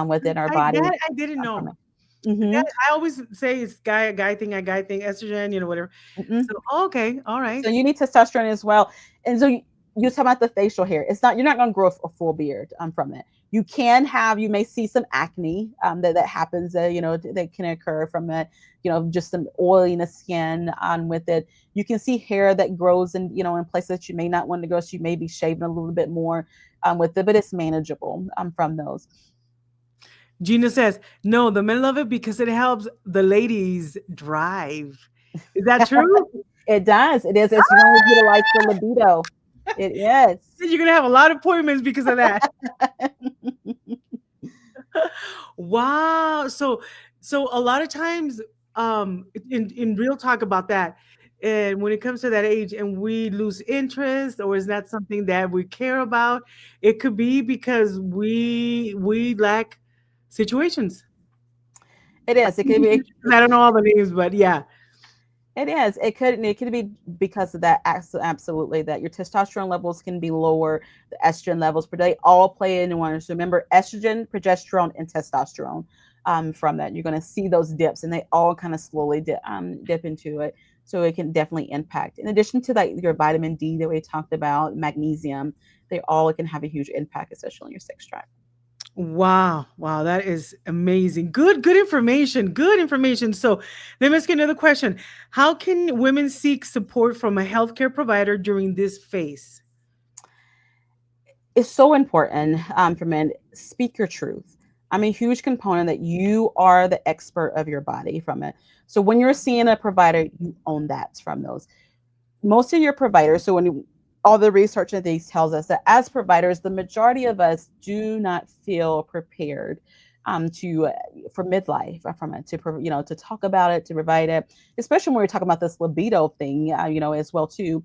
within our I body that I didn't from know. it. Hmm. That I always say it's a guy thing, estrogen, whatever. Hmm. So okay, all right. So you need testosterone as well. And so you talk about the facial hair. You're not going to grow a full beard from it. You may see some acne that happens, that can occur from it, just some oily in the skin on with it. You can see hair that grows in places that you may not want to grow. So you may be shaving a little bit more with it, but it's manageable from those. Gina says, no, the men love it because it helps the ladies drive. Is that true? It does. It is. It's going to utilize the libido. It is. You're gonna have a lot of appointments because of that. Wow. So a lot of times, in real talk about that, and when it comes to that age and we lose interest or is not something that we care about, it could be because we lack situations. It is. It could be. I don't know all the names, but yeah. It is. It could. It could be because of that. Absolutely, that your testosterone levels can be lower. The estrogen levels, but they all play into one. So remember, estrogen, progesterone, and testosterone. From that, you're going to see those dips, and they all kind of slowly dip into it. So it can definitely impact. In addition to that, your vitamin D that we talked about, magnesium, they all can have a huge impact, especially on your sex drive. Wow, wow, that is amazing. Good information. Good information. So, let me ask you another question. How can women seek support from a healthcare provider during this phase? Is so important for men. Speak your truth. I'm a huge component that you are the expert of your body from it. So when you're seeing a provider, you own that from those. Most of your providers, so when all the research and things tells us that as providers, the majority of us do not feel prepared to for midlife from it to to talk about it, to provide it, especially when we're talking about this libido thing, as well too,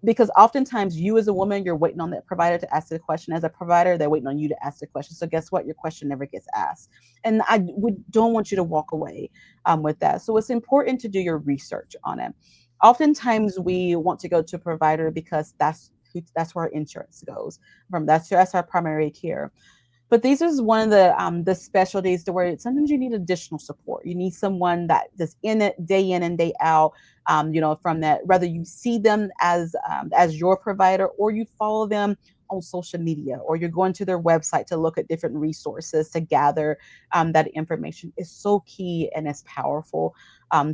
because oftentimes you as a woman, you're waiting on that provider to ask the question. As a provider, they're waiting on you to ask the question. So guess what? Your question never gets asked. And we don't want you to walk away with that. So it's important to do your research on it. Oftentimes we want to go to a provider because that's where our insurance goes from. That's our primary care. But these is one of the specialties to where sometimes you need additional support. You need someone that is in and day out. From that, whether you see them as your provider or you follow them on social media or you're going to their website to look at different resources to gather that information is so key and it's powerful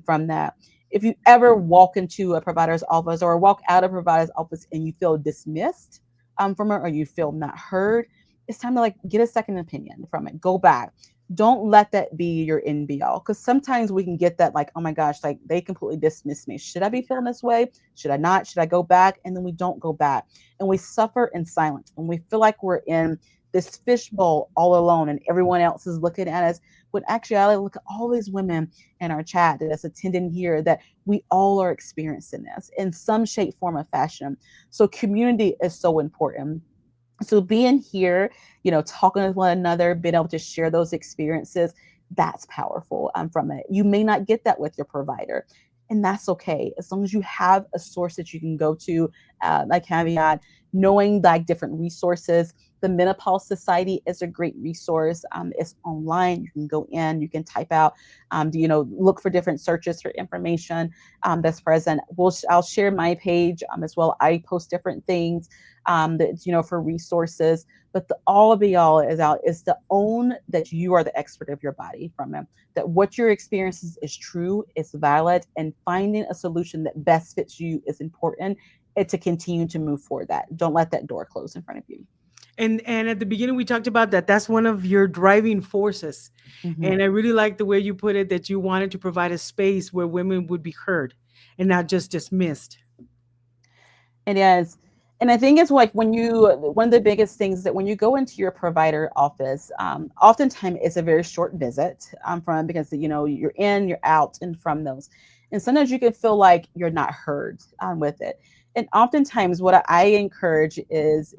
from that. If you ever walk into a provider's office or walk out of a provider's office and you feel dismissed from it or you feel not heard, it's time to like get a second opinion from it. Go back. Don't let that be your end be all. Because sometimes we can get that like, oh my gosh, like they completely dismiss me. Should I be feeling this way? Should I not? Should I go back? And then we don't go back. And we suffer in silence. And we feel like we're in this fishbowl all alone and everyone else is looking at us. When actually, I look at all these women in our chat that's attending here that we all are experiencing this in some shape, form, or fashion. So community is so important. So being here, talking with one another, being able to share those experiences, that's powerful from it. You may not get that with your provider, and that's okay as long as you have a source that you can go to. Like caveat, knowing like different resources. The Menopause Society is a great resource. It's online. You can go in, you can type out, look for different searches for information that's present. I'll share my page as well. I post different things that for resources. But the all be all is to own that you are the expert of your body from it. That what your experiences is true, it's valid, and finding a solution that best fits you is important. And to continue to move forward, that don't let that door close in front of you. And at the beginning we talked about that that's one of your driving forces. Mm-hmm. And I really like the way you put it that you wanted to provide a space where women would be heard and not just dismissed. It is. And I think it's like one of the biggest things that when you go into your provider office, oftentimes it's a very short visit from because, you're in, you're out, and from those. And sometimes you can feel like you're not heard with it. And oftentimes, what I encourage is,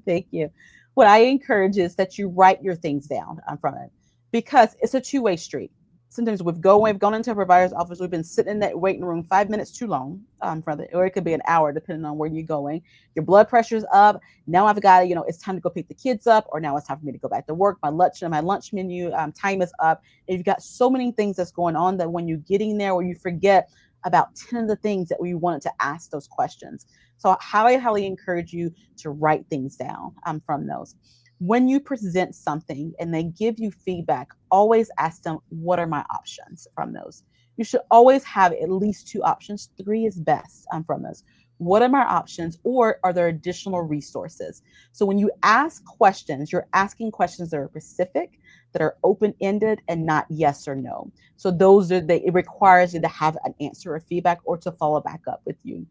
thank you, what I encourage is that you write your things down from it because it's a two-way street. Sometimes we've gone into a provider's office, we've been sitting in that waiting room 5 minutes too long or it could be an hour depending on where you're going. Your blood pressure's up. Now I've got it's time to go pick the kids up, or now it's time for me to go back to work. My lunch menu time is up, and you've got so many things that's going on that when you're getting there or you forget about 10 of the things that we wanted to ask those questions. So I highly encourage you to write things down from those. When you present something and they give you feedback, always ask them, what are my options from those? You should always have at least two options. Three is best from those. What are my options, or are there additional resources? So when you ask questions, you're asking questions that are specific, that are open ended, and not yes or no. So those are it requires you to have an answer or feedback, or to follow back up with you.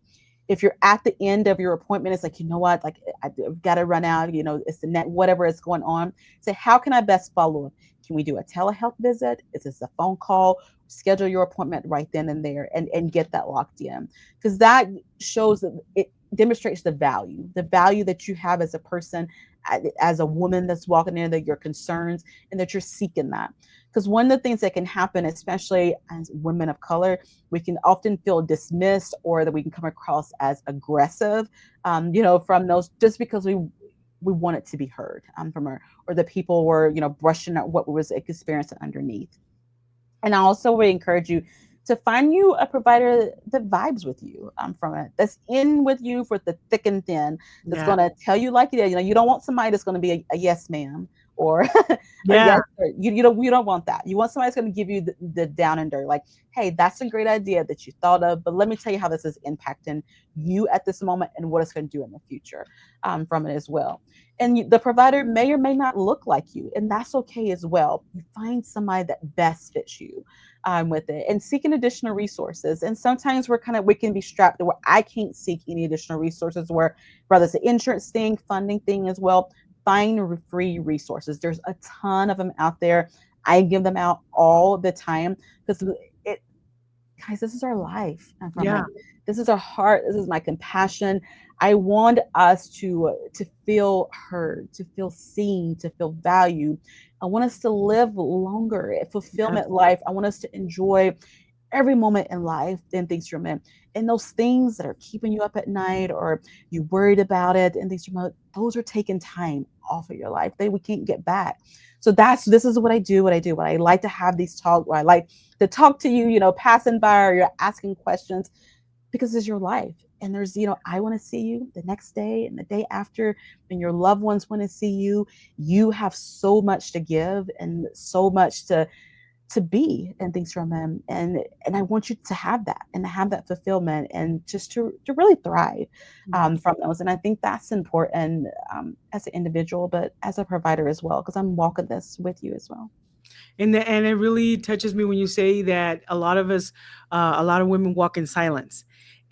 If you're at the end of your appointment, it's like, you know what, like I've got to run out, it's the net, whatever is going on. Say, how can I best follow up? Can we do a telehealth visit? Is this a phone call? Schedule your appointment right then and there, and get that locked in, because that shows that it demonstrates the value that you have as a person, as a woman that's walking in, that your concerns, and that you're seeking that. Because one of the things that can happen, especially as women of color, we can often feel dismissed, or that we can come across as aggressive, from those, just because we want it to be heard, from our, or the people were, brushing at what was experiencing underneath. And I also would encourage you to find you a provider that vibes with you, from it, that's in with you for the thick and thin, that's Yeah. going to tell you like it is. You don't want somebody that's going to be a yes ma'am, or a Yeah. yes sir. You don't want that. You want somebody that's going to give you the down and dirt, like, hey, that's a great idea that you thought of, but let me tell you how this is impacting you at this moment, and what it's going to do in the future, from it as well. And the provider may or may not look like you, and that's okay as well. You find somebody that best fits you, with it, and seeking additional resources. And sometimes we can be strapped to where I can't seek any additional resources, where whether it's the insurance thing, funding thing as well. Find free resources. There's a ton of them out there. I give them out all the time, because it, guys, this is our life, from Yeah. it. This is our heart. This is my compassion. I want us to feel heard, to feel seen, to feel valued. I want us to live longer, a Yes. fulfillment life. I want us to enjoy every moment in life and things from it. And those things that are keeping you up at night, or you worried about it, and things from it, those are taking time off of your life. We can't get back. So this is what I do, what I like to have these talk, where I like to talk to you, passing by, or you're asking questions, because it's your life. And there's, I want to see you the next day and the day after, and your loved ones want to see you. You have so much to give, and so much to be, and things from them. And I want you to have that, and to have that fulfillment, and just to really thrive, Yeah. from those. And I think that's important, as an individual, but as a provider as well, because I'm walking this with you as well. And it really touches me when you say that a lot of women walk in silence,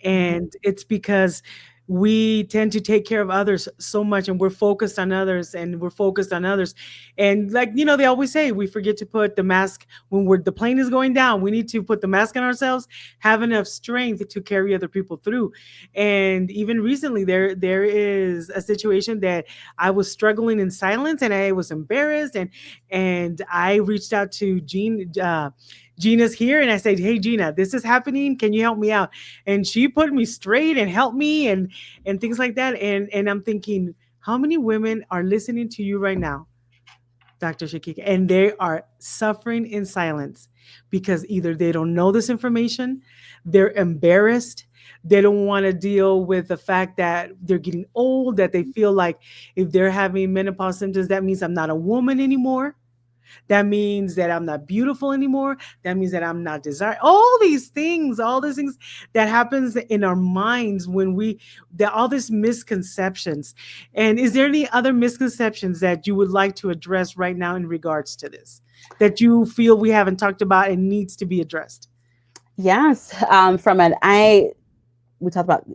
Mhm. and it's because we tend to take care of others so much, and we're focused on others, and like they always say, we forget to put the mask when the plane is going down. We need to put the mask on ourselves, have enough strength to carry other people through. And even recently, there is a situation that I was struggling in silence, and I was embarrassed, and I reached out to Gina's here, and I said, "Hey, Gina, this is happening. Can you help me out?" And she put me straight and helped me, and things like that. And I'm thinking, how many women are listening to you right now, Dr. Shakika, and they are suffering in silence because either they don't know this information, they're embarrassed, they don't want to deal with the fact that they're getting old, that they feel like if they're having menopause symptoms, that means I'm not a woman anymore, that means that I'm not beautiful anymore. That means that I'm not desired. All these things that happens in our minds when all these misconceptions. And is there any other misconceptions that you would like to address right now in regards to this that you feel we haven't talked about and needs to be addressed? Yes, from an I we talked about,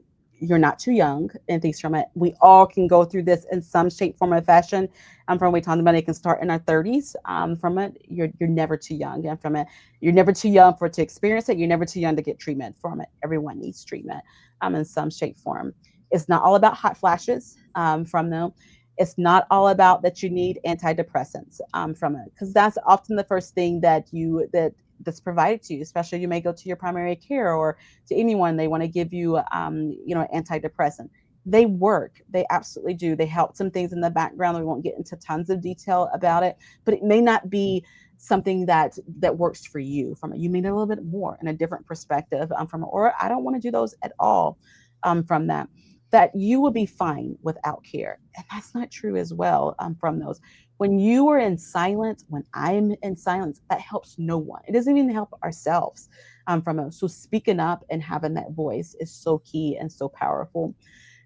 you're not too young, and things from it. We all can go through this in some shape, form, or fashion. From we talked about, it can start in our 30s. From it, you're never too young, and from it, you're never too young for to experience it. You're never too young to get treatment from it. Everyone needs treatment, in some shape, form. It's not all about hot flashes, from them. It's not all about that you need antidepressants, from it, because that's often the first thing that's provided to you. Especially, you may go to your primary care, or to anyone, they want to give you, antidepressant. They work, they absolutely do. They help some things in the background. We won't get into tons of detail about it, but it may not be something that works for you. From it, you may need a little bit more and a different perspective, from it, or I don't want to do those at all, from that you will be fine without care. And that's not true as well, from those. When you are in silence, when I'm in silence, that helps no one. It doesn't even help ourselves, from it. So speaking up and having that voice is so key and so powerful.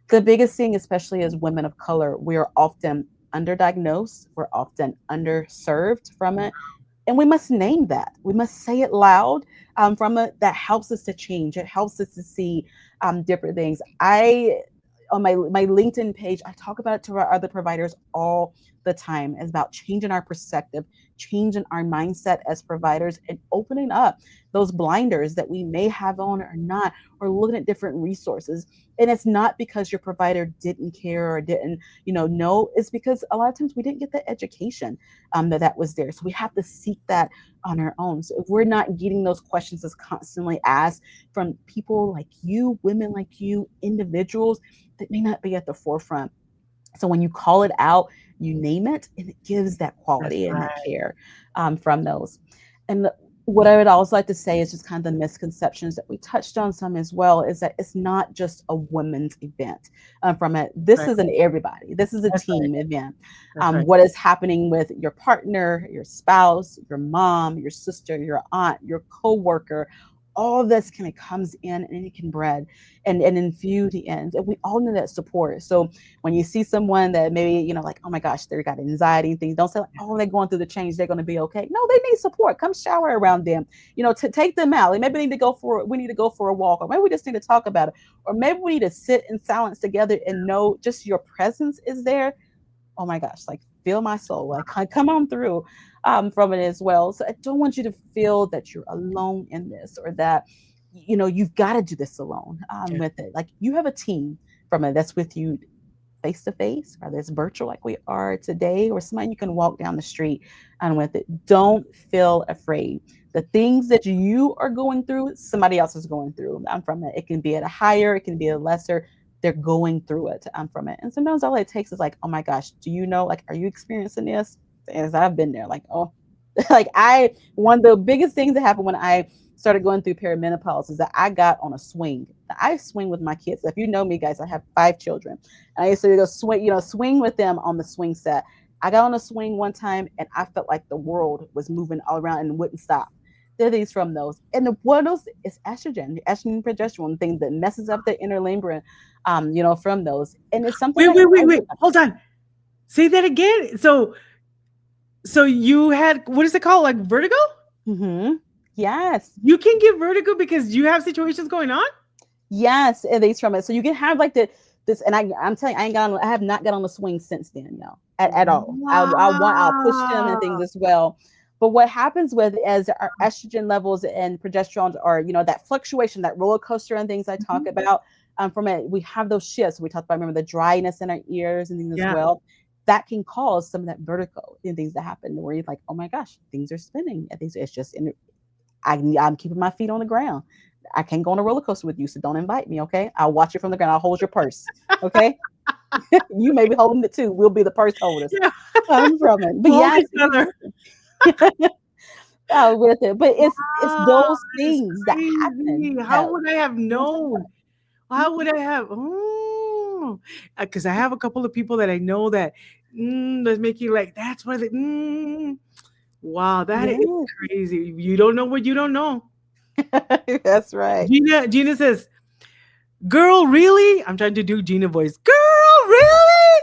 The biggest thing, especially as women of color, we are often underdiagnosed, we're often underserved from it, and we must name that. We must say it loud. From it, that helps us to change. It helps us to see different things. I on my LinkedIn page, I talk about it to our other providers all the time. It's about changing our perspective, changing our mindset as providers, and opening up those blinders that we may have on or not, or looking at different resources. And it's not because your provider didn't care or didn't, know. It's because a lot of times we didn't get the education that was there. So we have to seek that on our own. So if we're not getting those questions that's constantly asked from people like you, women like you, individuals that may not be at the forefront. So when you call it out, you name it, and it gives that That's quality and that right. care from those. And what I would also like to say is just kind of the misconceptions that we touched on some as well is that it's not just a women's event. From it, this Right. is an everybody. This is a That's right. team event. That's right. What is happening with your partner, your spouse, your mom, your sister, your aunt, your coworker, all of this kind of comes in and it can bread and infuse the ends. And we all need that support. So when you see someone that maybe, like, oh my gosh, they got anxiety and things, don't say, like, oh, they're going through the change, they're going to be okay. No, they need support. Come shower around them, to take them out. Like maybe we need to go for a walk, or maybe we just need to talk about it, or maybe we need to sit in silence together and know just your presence is there. Oh my gosh, like feel my soul, like come on through from it as well. So I don't want you to feel that you're alone in this, or that you've got to do this alone Yeah. with it. Like you have a team from it that's with you face to face, whether it's virtual like we are today, or somebody you can walk down the street and with it. Don't feel afraid. The things that you are going through, somebody else is going through. I'm from it. It can be at a higher, it can be a lesser. They're going through it. I'm from it. And sometimes all it takes is like, oh my gosh, do you know? Like, are you experiencing this? As I've been there, like, oh, like one of the biggest things that happened when I started going through perimenopause is that I got on a swing. I swing with my kids. If you know me, guys, I have 5 children. And I used to go swing, swing with them on the swing set. I got on a swing one time and I felt like the world was moving all around and wouldn't stop. There are these from those. And one of those is estrogen, estrogen progesterone, thing that messes up the inner laboring, from those. And it's something Wait, that wait, wait, I wait. Hold on. Say that again. So you had, what is it called? Like vertigo? mm-hmm. Yes. You can get vertigo because you have situations going on? Yes, and these from it. So you can have like this, and I'm telling you, I have not got on the swing since then, at all. I'll push them and things Wow. as well. But what happens with as our estrogen levels and progesterones are, that fluctuation, that roller coaster and things I talk Mhm. about, from it, we have those shifts. We talked about, remember, the dryness in our ears and things as Yeah. well. That can cause some of that vertigo and things that happen where you're like, oh my gosh, things are spinning. And things, it's just I'm keeping my feet on the ground. I can't go on a roller coaster with you, so don't invite me, okay? I'll watch you from the ground. I'll hold your purse, okay? You may be holding it too. We'll be the purse holders Yeah. from it. But Hold yes, each it can other. happen with it. But it's Wow, those that is things that happen crazy. that How would I have we don't talk known? about. How would I have? Oh, because I have a couple of people that I know that that make you like, that's why they. Wow, that is Yes, crazy. You don't know what you don't know. that's right. Gina says, "Girl, really?" I'm trying to do Gina voice. Girl, really?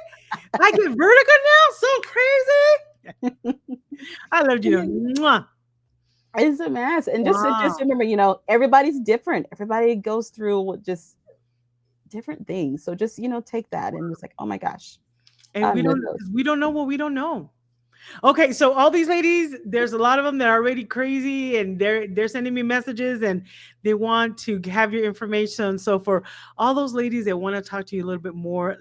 I get vertigo now? So crazy. I love Gina. Mwah. It's a mess. And just Wow. remember, everybody's different. Everybody goes through just different things. So just, take that and it's like, oh my gosh, And I'm with those. we don't know what we don't know. Okay, so all these ladies, there's a lot of them that are already crazy and they're sending me messages and they want to have your information. So for all those ladies that want to talk to you a little bit more,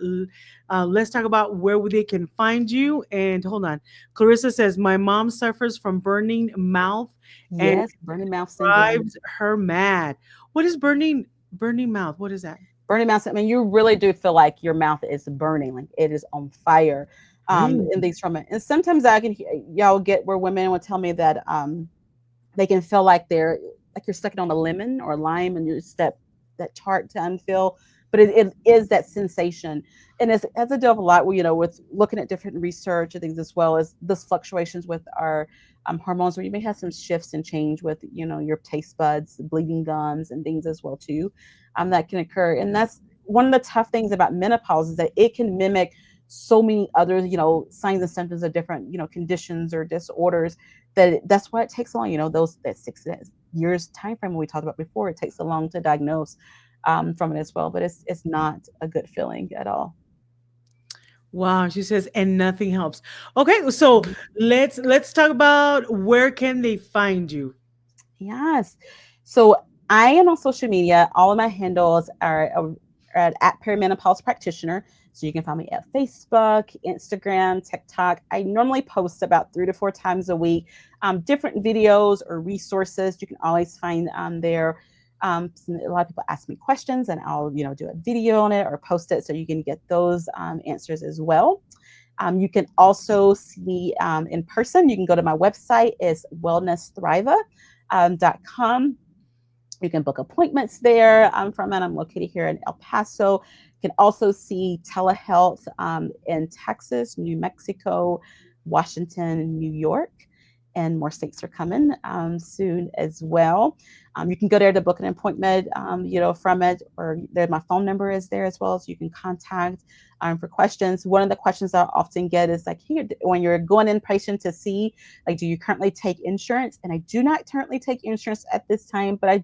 let's talk about where they can find you. And hold on, Clarissa says my mom suffers from burning mouth and Yes, burning mouth syndrome. drives her mad. What is burning mouth? What is that? Burning mouth. I mean, you really do feel like your mouth is burning, like it is on fire. Really? In these from it, and sometimes I can y'all get where women will tell me that they can feel like they're like you're sucking on a lemon or a lime, and you just that tart to unfeel. but it is that sensation. And it has to do with a lot, with looking at different research and things, as well as this fluctuations with our hormones, where you may have some shifts and change with, your taste buds, bleeding gums, and things as well too, that can occur. And that's one of the tough things about menopause, is that it can mimic so many other, signs and symptoms of different, conditions or disorders, that's why it takes so long. Those that 6 years time frame we talked about before, it takes so long to diagnose from it as well. But it's not a good feeling at all. Wow, she says, and nothing helps. Okay, so let's talk about where can they find you. Yes. So I am on social media. All of my handles are at perimenopause practitioner. So you can find me at Facebook, Instagram, TikTok. I normally post about 3 to 4 times a week, different videos or resources. You can always find there. A lot of people ask me questions, and I'll do a video on it or post it, so you can get those answers as well. You can also see me in person. You can go to my website, is wellnessthriva.com. You can book appointments there from it. I'm located here in El Paso. You can also see telehealth in Texas, New Mexico, Washington, New York, and more states are coming soon as well. You can go there to book an appointment, from it, or there, my phone number is there as well, so you can contact for questions. One of the questions I often get is like, here, when you're going in patient to see, like, do you currently take insurance? And I do not currently take insurance at this time, but I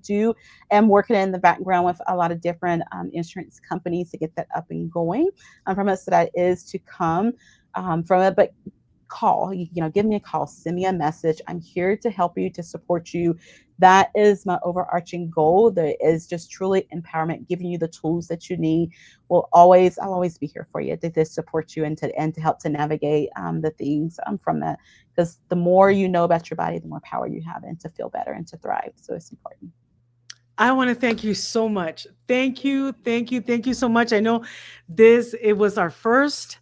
am working in the background with a lot of different insurance companies to get that up and going from it. So that is to come from it. But give me a call, send me a message. I'm here to help you, to support you. That is my overarching goal. That is just truly empowerment, giving you the tools that you need. I'll always be here for you, to support you, and to help to navigate the things from that. Because the more you know about your body, the more power you have, and to feel better and to thrive. So it's important. I want to thank you so much. Thank you, thank you, thank you so much. I know it was our first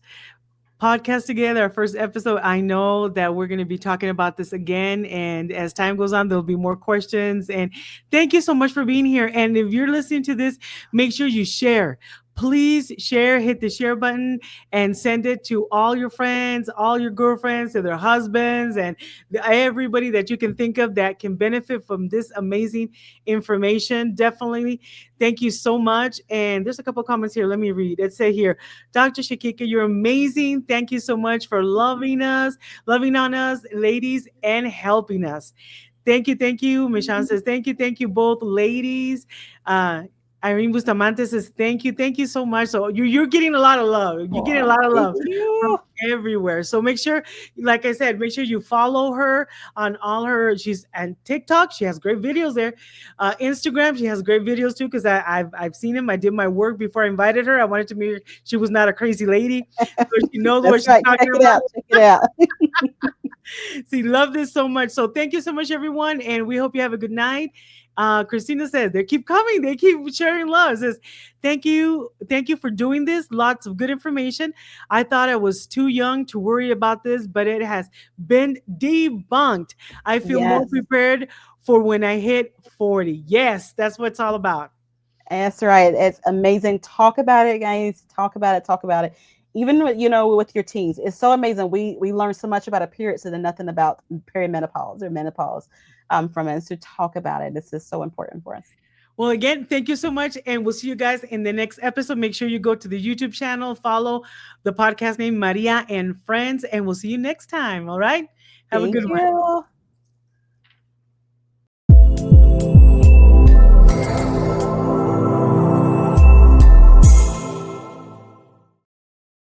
podcast together, our first episode. I know that we're going to be talking about this again. And as time goes on, there'll be more questions. And thank you so much for being here. And if you're listening to this, make sure you share. Please share, hit the share button and send it to all your friends, all your girlfriends, to their husbands, and everybody that you can think of that can benefit from this amazing information. Definitely. Thank you so much. And there's a couple comments here. Let me read. It said here, Dr. Shakika, you're amazing. Thank you so much for loving us, loving on us, ladies, and helping us. Thank you. Mishan says, thank you, both ladies. Uh, Irene Bustamante says, thank you so much. So you're getting a lot of love. You're getting a Oh, lot of thank love from you. everywhere. So make sure, like I said, make sure you follow her on all her. She's on TikTok. She has great videos there. Instagram, she has great videos too. Because I've seen them. I did my work before I invited her. I wanted to make sure she was not a crazy lady, so she knows what That's she's right. talking Check it about. out. Check it out. See, love this so much. So thank you so much, everyone, and we hope you have a good night. Christina says they keep coming, they keep sharing love. Says thank you for doing this. Lots of good information. I thought I was too young to worry about this, but it has been debunked. I feel more Yes. prepared for when I hit 40. Yes, that's what it's all about. That's right. It's amazing. Talk about it, guys. Talk about it. Talk about it. Even with, with your teens, it's so amazing. We learn so much about a period, so then nothing about perimenopause or menopause from it. So talk about it. This is so important for us. Well, again, thank you so much. And we'll see you guys in the next episode. Make sure you go to the YouTube channel, follow the podcast name Maria and Friends, and we'll see you next time. All right. Have a Thank good one. you.